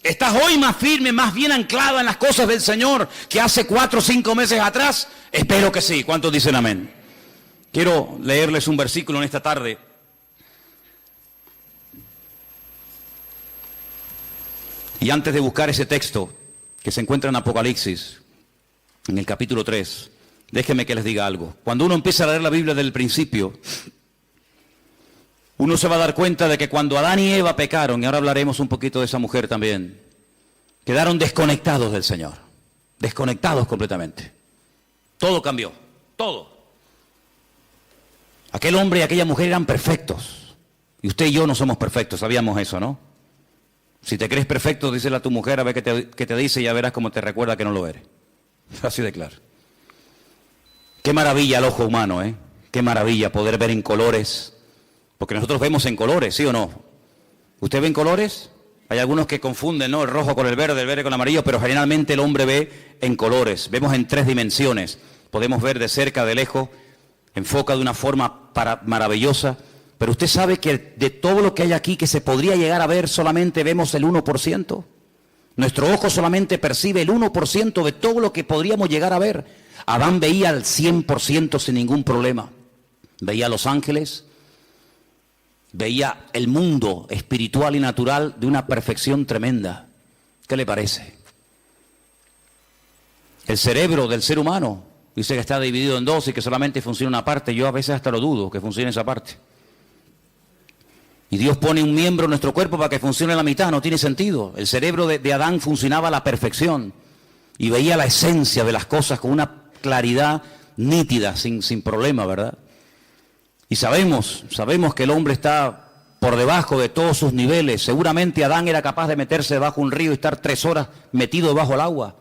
¿Estás hoy más firme, más bien anclado en las cosas del Señor que hace 4 o 5 meses atrás? Espero que sí. ¿Cuántos dicen amén? Quiero leerles un versículo en esta tarde. Y antes de buscar ese texto que se encuentra en Apocalipsis, en el capítulo 3, déjenme que les diga algo. Cuando uno empieza a leer la Biblia desde el principio, uno se va a dar cuenta de que cuando Adán y Eva pecaron, y ahora hablaremos un poquito de esa mujer también, quedaron desconectados del Señor. Desconectados completamente. Todo cambió, todo. Aquel hombre y aquella mujer eran perfectos. Y usted y yo no somos perfectos, sabíamos eso, ¿no? Si te crees perfecto, díselo a tu mujer a ver qué te dice y ya verás cómo te recuerda que no lo eres. Así de claro. Qué maravilla el ojo humano, ¿eh? Qué maravilla poder ver en colores. Porque nosotros vemos en colores, ¿sí o no? ¿Usted ve en colores? Hay algunos que confunden, ¿no?, el rojo con el verde con el amarillo, pero generalmente el hombre ve en colores, vemos en 3 dimensiones. Podemos ver de cerca, de lejos, enfoca de una forma maravillosa. Pero usted sabe que de todo lo que hay aquí que se podría llegar a ver, solamente vemos el 1%. Nuestro ojo solamente percibe el 1% de todo lo que podríamos llegar a ver. Adán veía al 100% sin ningún problema. Veía a los ángeles, veía el mundo espiritual y natural de una perfección tremenda. ¿Qué le parece? El cerebro del ser humano dice que está dividido en 2 y que solamente funciona una parte. Yo a veces hasta lo dudo que funcione esa parte. Y Dios pone un miembro en nuestro cuerpo para que funcione la mitad. No tiene sentido. El cerebro de Adán funcionaba a la perfección y veía la esencia de las cosas con una claridad nítida, sin problema, ¿verdad? Y sabemos que el hombre está por debajo de todos sus niveles. Seguramente Adán era capaz de meterse debajo de un río y estar 3 horas metido debajo del agua.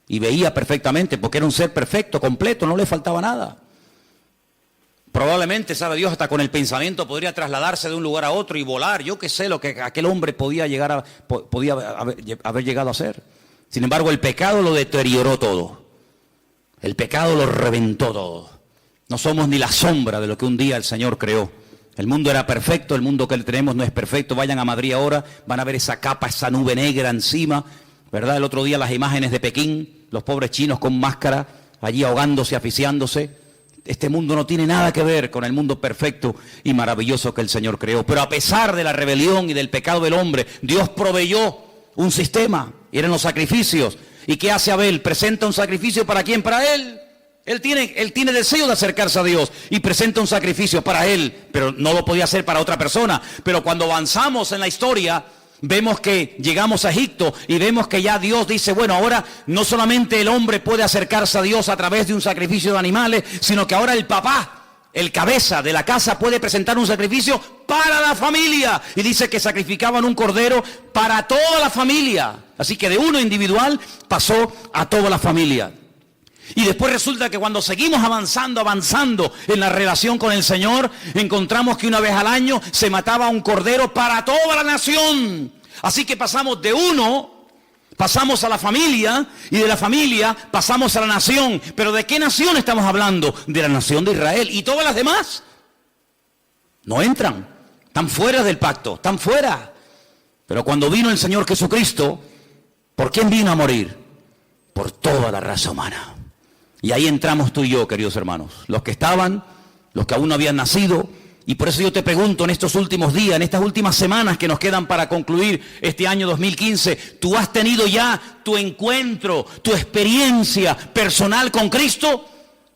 Y veía perfectamente, porque era un ser perfecto, completo, no le faltaba nada. Probablemente, sabe Dios, hasta con el pensamiento podría trasladarse de un lugar a otro y volar. Yo qué sé lo que aquel hombre podía haber llegado a hacer. Sin embargo, el pecado lo deterioró todo. El pecado lo reventó todo. No somos ni la sombra de lo que un día el Señor creó. El mundo era perfecto, el mundo que tenemos no es perfecto. Vayan a Madrid ahora, van a ver esa capa, esa nube negra encima, ¿verdad? El otro día las imágenes de Pekín, los pobres chinos con máscara, allí ahogándose, asfixiándose. Este mundo no tiene nada que ver con el mundo perfecto y maravilloso que el Señor creó. Pero a pesar de la rebelión y del pecado del hombre, Dios proveyó un sistema, y eran los sacrificios. ¿Y qué hace Abel? Presenta un sacrificio, ¿para quién? Para él. Él tiene deseo de acercarse a Dios y presenta un sacrificio para él, pero no lo podía hacer para otra persona. Pero cuando avanzamos en la historia, vemos que llegamos a Egipto y vemos que ya Dios dice, bueno, ahora no solamente el hombre puede acercarse a Dios a través de un sacrificio de animales, sino que ahora el papá, el cabeza de la casa, puede presentar un sacrificio para la familia. Y dice que sacrificaban un cordero para toda la familia. Así que de uno individual pasó a toda la familia. Y después resulta que cuando seguimos avanzando en la relación con el Señor, encontramos que una vez al año se mataba un cordero para toda la nación. Así que pasamos de uno, pasamos a la familia, y de la familia pasamos a la nación. ¿Pero de qué nación estamos hablando? De la nación de Israel. ¿Y todas las demás? No entran, están fuera del pacto, están fuera. Pero cuando vino el Señor Jesucristo, ¿por quién vino a morir? Por toda la raza humana. Y ahí entramos tú y yo, queridos hermanos, los que estaban, los que aún no habían nacido. Y por eso yo te pregunto, en estos últimos días, en estas últimas semanas que nos quedan para concluir este año 2015, ¿tú has tenido ya tu encuentro, tu experiencia personal con Cristo?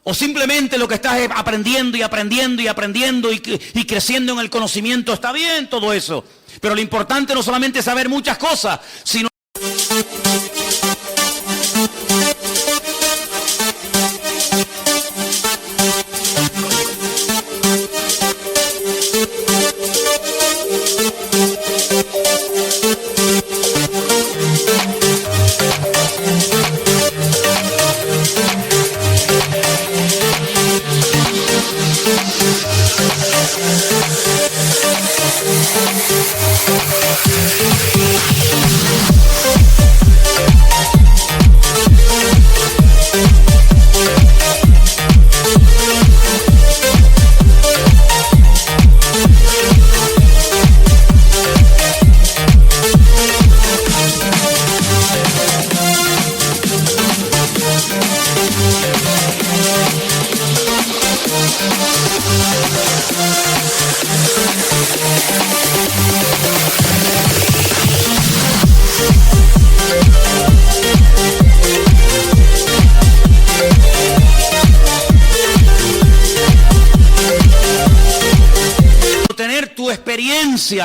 ¿O simplemente lo que estás es aprendiendo y creciendo en el conocimiento? Está bien todo eso, pero lo importante no solamente es saber muchas cosas, sino...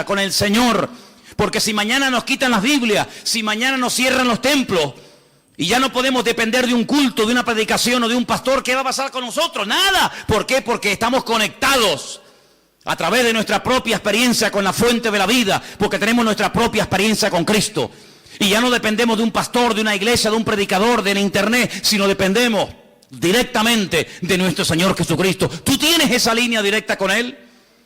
con el Señor, porque si mañana nos quitan las Biblias, si mañana nos cierran los templos y ya no podemos depender de un culto, de una predicación o de un pastor, ¿qué va a pasar con nosotros? Nada. ¿Por qué? Porque estamos conectados a través de nuestra propia experiencia con la fuente de la vida, porque tenemos nuestra propia experiencia con Cristo y ya no dependemos de un pastor, de una iglesia, de un predicador, de la internet, sino dependemos directamente de nuestro Señor Jesucristo. ¿Tú tienes esa línea directa con Él?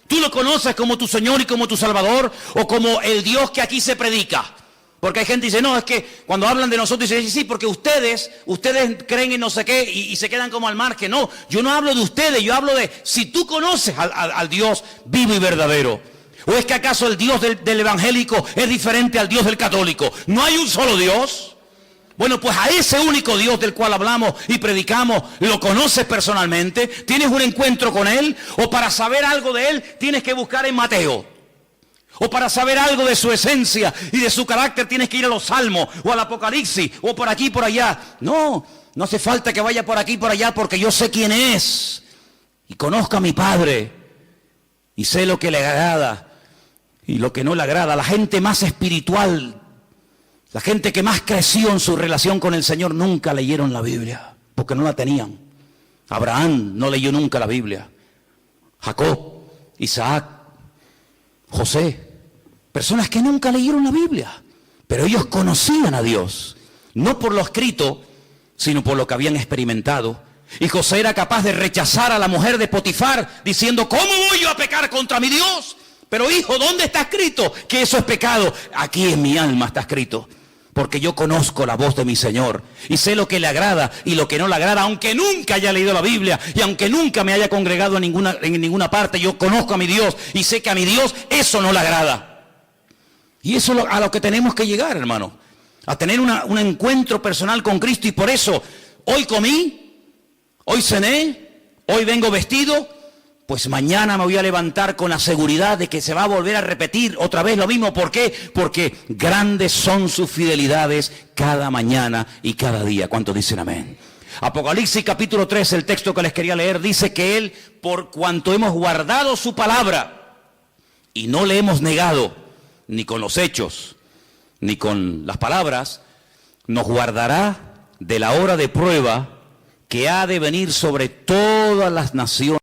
¿Tú lo conoces como tu Señor y como tu Salvador o como el Dios que aquí se predica? Porque hay gente que dice, no, es que cuando hablan de nosotros dicen, sí, porque ustedes creen en no sé qué y se quedan como al margen. No, yo no hablo de ustedes, yo hablo de si tú conoces al Dios vivo y verdadero. ¿O es que acaso el Dios del evangélico es diferente al Dios del católico? ¿No hay un solo Dios? Bueno, pues a ese único Dios del cual hablamos y predicamos, ¿lo conoces personalmente? ¿Tienes un encuentro con Él? ¿O para saber algo de Él tienes que buscar en Mateo? ¿O para saber algo de su esencia y de su carácter tienes que ir a los Salmos o al Apocalipsis o por aquí y por allá? No, no hace falta que vaya por aquí y por allá porque yo sé quién es y conozco a mi Padre y sé lo que le agrada y lo que no le agrada. La gente más espiritual, la gente que más creció en su relación con el Señor nunca leyeron la Biblia porque no la tenían. Abraham no leyó nunca la Biblia. Jacob, Isaac, José. Personas que nunca leyeron la Biblia, pero ellos conocían a Dios, no por lo escrito, sino por lo que habían experimentado. Y José era capaz de rechazar a la mujer de Potifar, diciendo, ¿cómo voy yo a pecar contra mi Dios? Pero hijo, ¿dónde está escrito que eso es pecado? Aquí en mi alma está escrito, porque yo conozco la voz de mi Señor, y sé lo que le agrada y lo que no le agrada, aunque nunca haya leído la Biblia, y aunque nunca me haya congregado en ninguna parte, yo conozco a mi Dios, y sé que a mi Dios eso no le agrada. Y eso es a lo que tenemos que llegar, hermano. A tener un encuentro personal con Cristo. Y por eso, hoy comí, hoy cené, hoy vengo vestido. Pues mañana me voy a levantar con la seguridad de que se va a volver a repetir otra vez lo mismo. ¿Por qué? Porque grandes son sus fidelidades cada mañana y cada día. ¿Cuántos dicen amén? Apocalipsis capítulo 3, el texto que les quería leer, dice que Él, por cuanto hemos guardado su palabra y no le hemos negado, ni con los hechos, ni con las palabras, nos guardará de la hora de prueba que ha de venir sobre todas las naciones.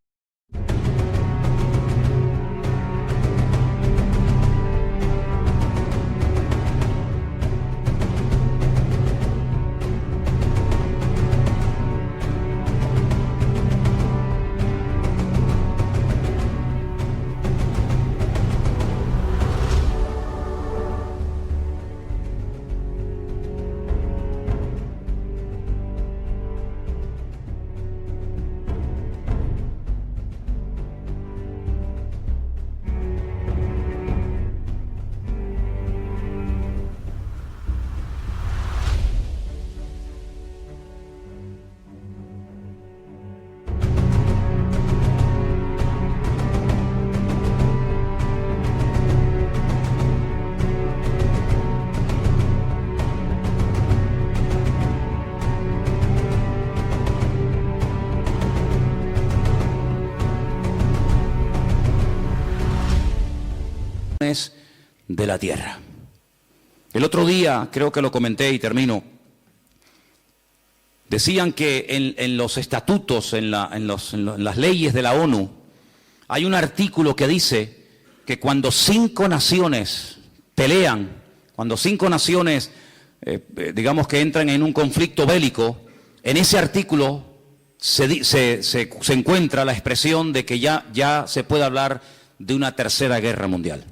De la tierra. El otro día, creo que lo comenté y termino, decían que en los estatutos, en las leyes de la ONU, hay un artículo que dice que cuando 5 naciones pelean, cuando 5 naciones, digamos que entran en un conflicto bélico, en ese artículo se encuentra la expresión de que ya se puede hablar de una tercera guerra mundial.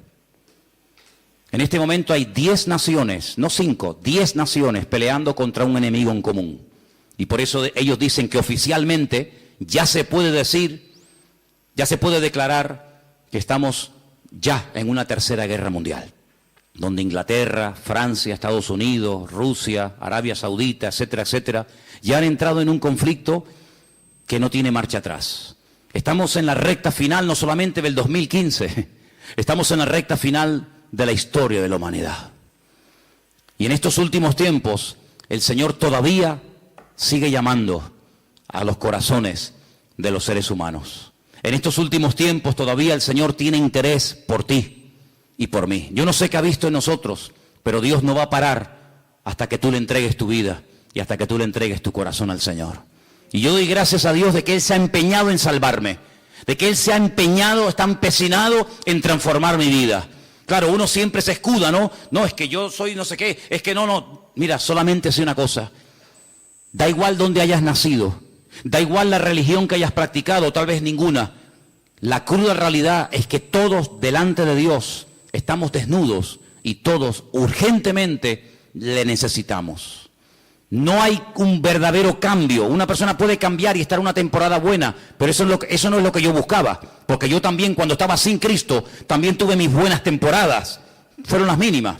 En este momento hay 10 naciones, no 5, 10 naciones peleando contra un enemigo en común. Y por eso ellos dicen que oficialmente ya se puede decir, ya se puede declarar que estamos ya en una tercera guerra mundial, donde Inglaterra, Francia, Estados Unidos, Rusia, Arabia Saudita, etcétera, etcétera, ya han entrado en un conflicto que no tiene marcha atrás. Estamos en la recta final no solamente del 2015, estamos en la recta final de la historia de la humanidad. Y en estos últimos tiempos, el Señor todavía sigue llamando a los corazones de los seres humanos. En estos últimos tiempos todavía el Señor tiene interés por ti y por mí. Yo no sé qué ha visto en nosotros, pero Dios no va a parar hasta que tú le entregues tu vida y hasta que tú le entregues tu corazón al Señor. Y yo doy gracias a Dios de que Él se ha empeñado en salvarme, de que Él se ha empeñado, está empecinado en transformar mi vida. Claro, uno siempre se escuda, ¿no? No, es que yo soy no sé qué, es que no. Mira, solamente sé una cosa. Da igual dónde hayas nacido, da igual la religión que hayas practicado, tal vez ninguna. La cruda realidad es que todos delante de Dios estamos desnudos y todos urgentemente le necesitamos. No hay un verdadero cambio. Una persona puede cambiar y estar una temporada buena, pero eso no es lo que yo buscaba. Porque yo también, cuando estaba sin Cristo, también tuve mis buenas temporadas. Fueron las mínimas.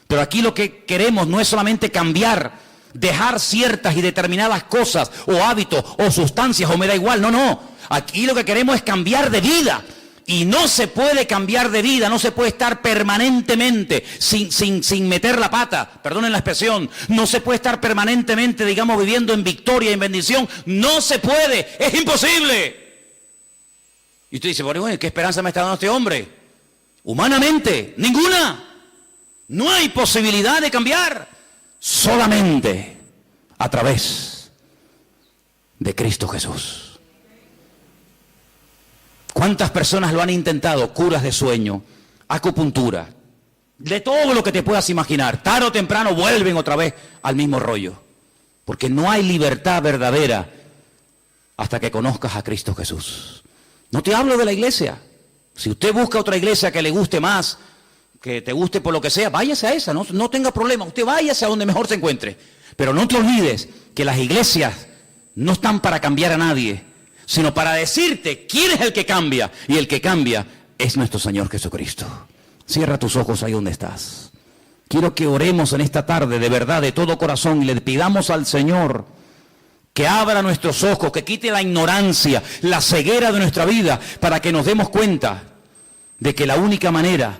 Pero aquí lo que queremos no es solamente cambiar, dejar ciertas y determinadas cosas, o hábitos, o sustancias, o me da igual. No. Aquí lo que queremos es cambiar de vida. Y no se puede cambiar de vida, no se puede estar permanentemente sin meter la pata, perdonen la expresión, no se puede estar permanentemente, digamos, viviendo en victoria, en bendición, no se puede, es imposible. Y usted dice, bueno, ¿qué esperanza me está dando este hombre? Humanamente, ninguna. No hay posibilidad de cambiar, solamente a través de Cristo Jesús. ¿Cuántas personas lo han intentado? Curas de sueño, acupuntura, de todo lo que te puedas imaginar. Tarde o temprano vuelven otra vez al mismo rollo. Porque no hay libertad verdadera hasta que conozcas a Cristo Jesús. No te hablo de la iglesia. Si usted busca otra iglesia que le guste más, que te guste por lo que sea, váyase a esa, no tenga problema. Usted váyase a donde mejor se encuentre. Pero no te olvides que las iglesias no están para cambiar a nadie, sino para decirte quién es el que cambia, y el que cambia es nuestro Señor Jesucristo. Cierra tus ojos ahí donde estás. Quiero que oremos en esta tarde de verdad, de todo corazón, y le pidamos al Señor que abra nuestros ojos, que quite la ignorancia, la ceguera de nuestra vida, para que nos demos cuenta de que la única manera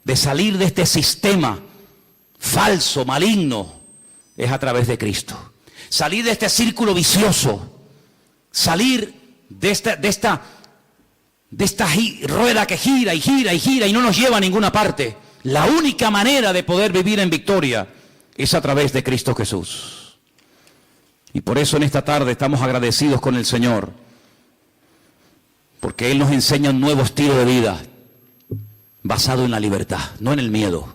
de salir de este sistema falso, maligno, es a través de Cristo. Salir de este círculo vicioso, salir de esta rueda que gira y gira y gira y no nos lleva a ninguna parte. La única manera de poder vivir en victoria es a través de Cristo Jesús. Y por eso en esta tarde estamos agradecidos con el Señor, porque Él nos enseña un nuevo estilo de vida basado en la libertad, no en el miedo,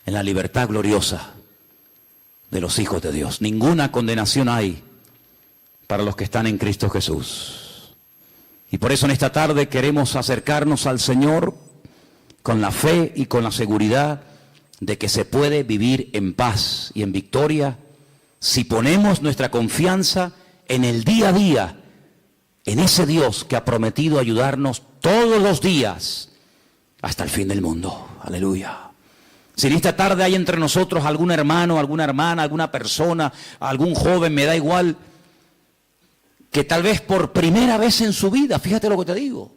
en la libertad gloriosa de los hijos de Dios. Ninguna condenación hay para los que están en Cristo Jesús. Y por eso en esta tarde queremos acercarnos al Señor con la fe y con la seguridad de que se puede vivir en paz y en victoria si ponemos nuestra confianza en el día a día, en ese Dios que ha prometido ayudarnos todos los días hasta el fin del mundo. Aleluya. Si en esta tarde hay entre nosotros algún hermano, alguna hermana, alguna persona, algún joven, me da igual, que tal vez por primera vez en su vida, fíjate lo que te digo,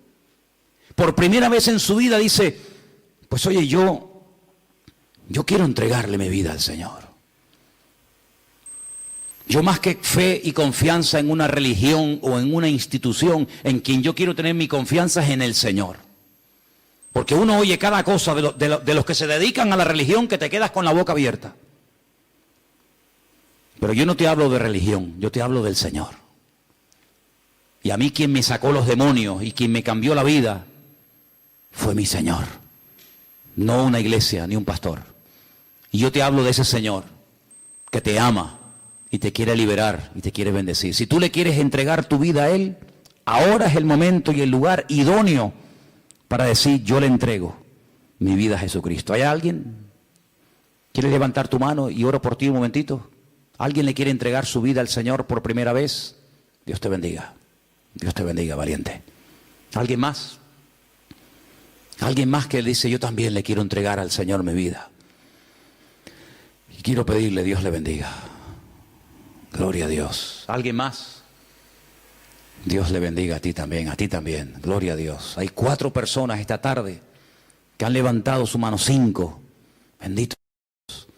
por primera vez en su vida dice, pues oye, yo quiero entregarle mi vida al Señor. Yo, más que fe y confianza en una religión o en una institución, en quien yo quiero tener mi confianza es en el Señor. Porque uno oye cada cosa de los que se dedican a la religión que te quedas con la boca abierta. Pero yo no te hablo de religión, yo te hablo del Señor. Y a mí quien me sacó los demonios y quien me cambió la vida fue mi Señor. No una iglesia ni un pastor. Y yo te hablo de ese Señor que te ama y te quiere liberar y te quiere bendecir. Si tú le quieres entregar tu vida a Él, ahora es el momento y el lugar idóneo para decir, yo le entrego mi vida a Jesucristo. ¿Hay alguien? ¿Quiere levantar tu mano y oro por ti un momentito? ¿Alguien le quiere entregar su vida al Señor por primera vez? Dios te bendiga. Dios te bendiga, valiente. ¿Alguien más? Alguien más que dice, yo también le quiero entregar al Señor mi vida. Y quiero pedirle, Dios le bendiga. Gloria a Dios. ¿Alguien más? Dios le bendiga a ti también, gloria a Dios. Hay 4 personas esta tarde que han levantado su mano, 5, bendito Dios,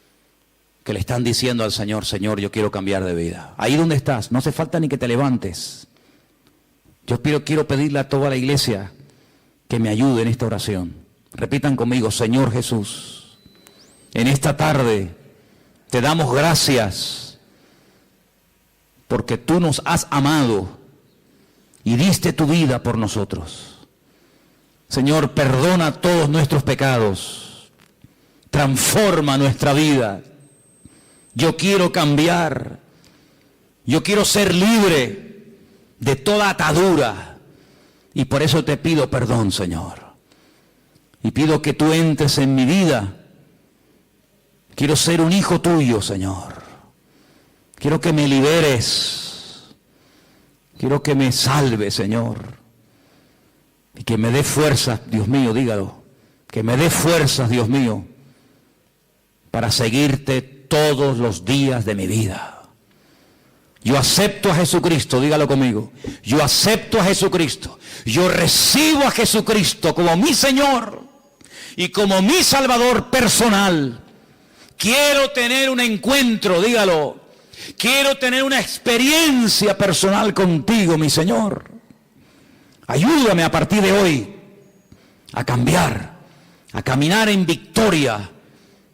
que le están diciendo al Señor, Señor, yo quiero cambiar de vida. Ahí donde estás, no hace falta ni que te levantes. Yo quiero pedirle a toda la iglesia que me ayude en esta oración. Repitan conmigo, Señor Jesús, en esta tarde te damos gracias porque tú nos has amado y diste tu vida por nosotros. Señor, perdona todos nuestros pecados, transforma nuestra vida. Yo quiero cambiar, yo quiero ser libre de toda atadura, Y por eso te pido perdón, Señor. Y pido que tú entres en mi vida. Quiero ser un hijo tuyo, Señor. Quiero que me liberes. Quiero que me salves, Señor. Y que me dé fuerzas, Dios mío, dígalo. Que me dé fuerzas, Dios mío, para seguirte todos los días de mi vida. Yo acepto a Jesucristo, dígalo conmigo. Yo acepto a Jesucristo. Yo recibo a Jesucristo como mi Señor y como mi Salvador personal. Quiero tener un encuentro, dígalo. Quiero tener una experiencia personal contigo, mi Señor. Ayúdame a partir de hoy a cambiar, a caminar en victoria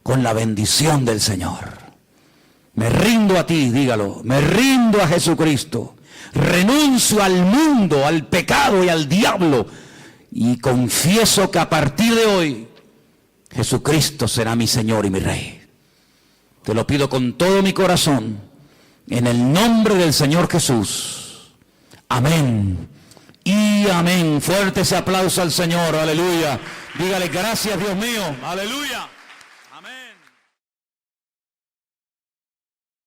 con la bendición del Señor. Me rindo a ti, dígalo, me rindo a Jesucristo, renuncio al mundo, al pecado y al diablo, y confieso que a partir de hoy Jesucristo será mi Señor y mi Rey. Te lo pido con todo mi corazón, en el nombre del Señor Jesús. Amén y amén. Fuerte ese aplauso al Señor, aleluya. Dígale gracias, Dios mío, aleluya.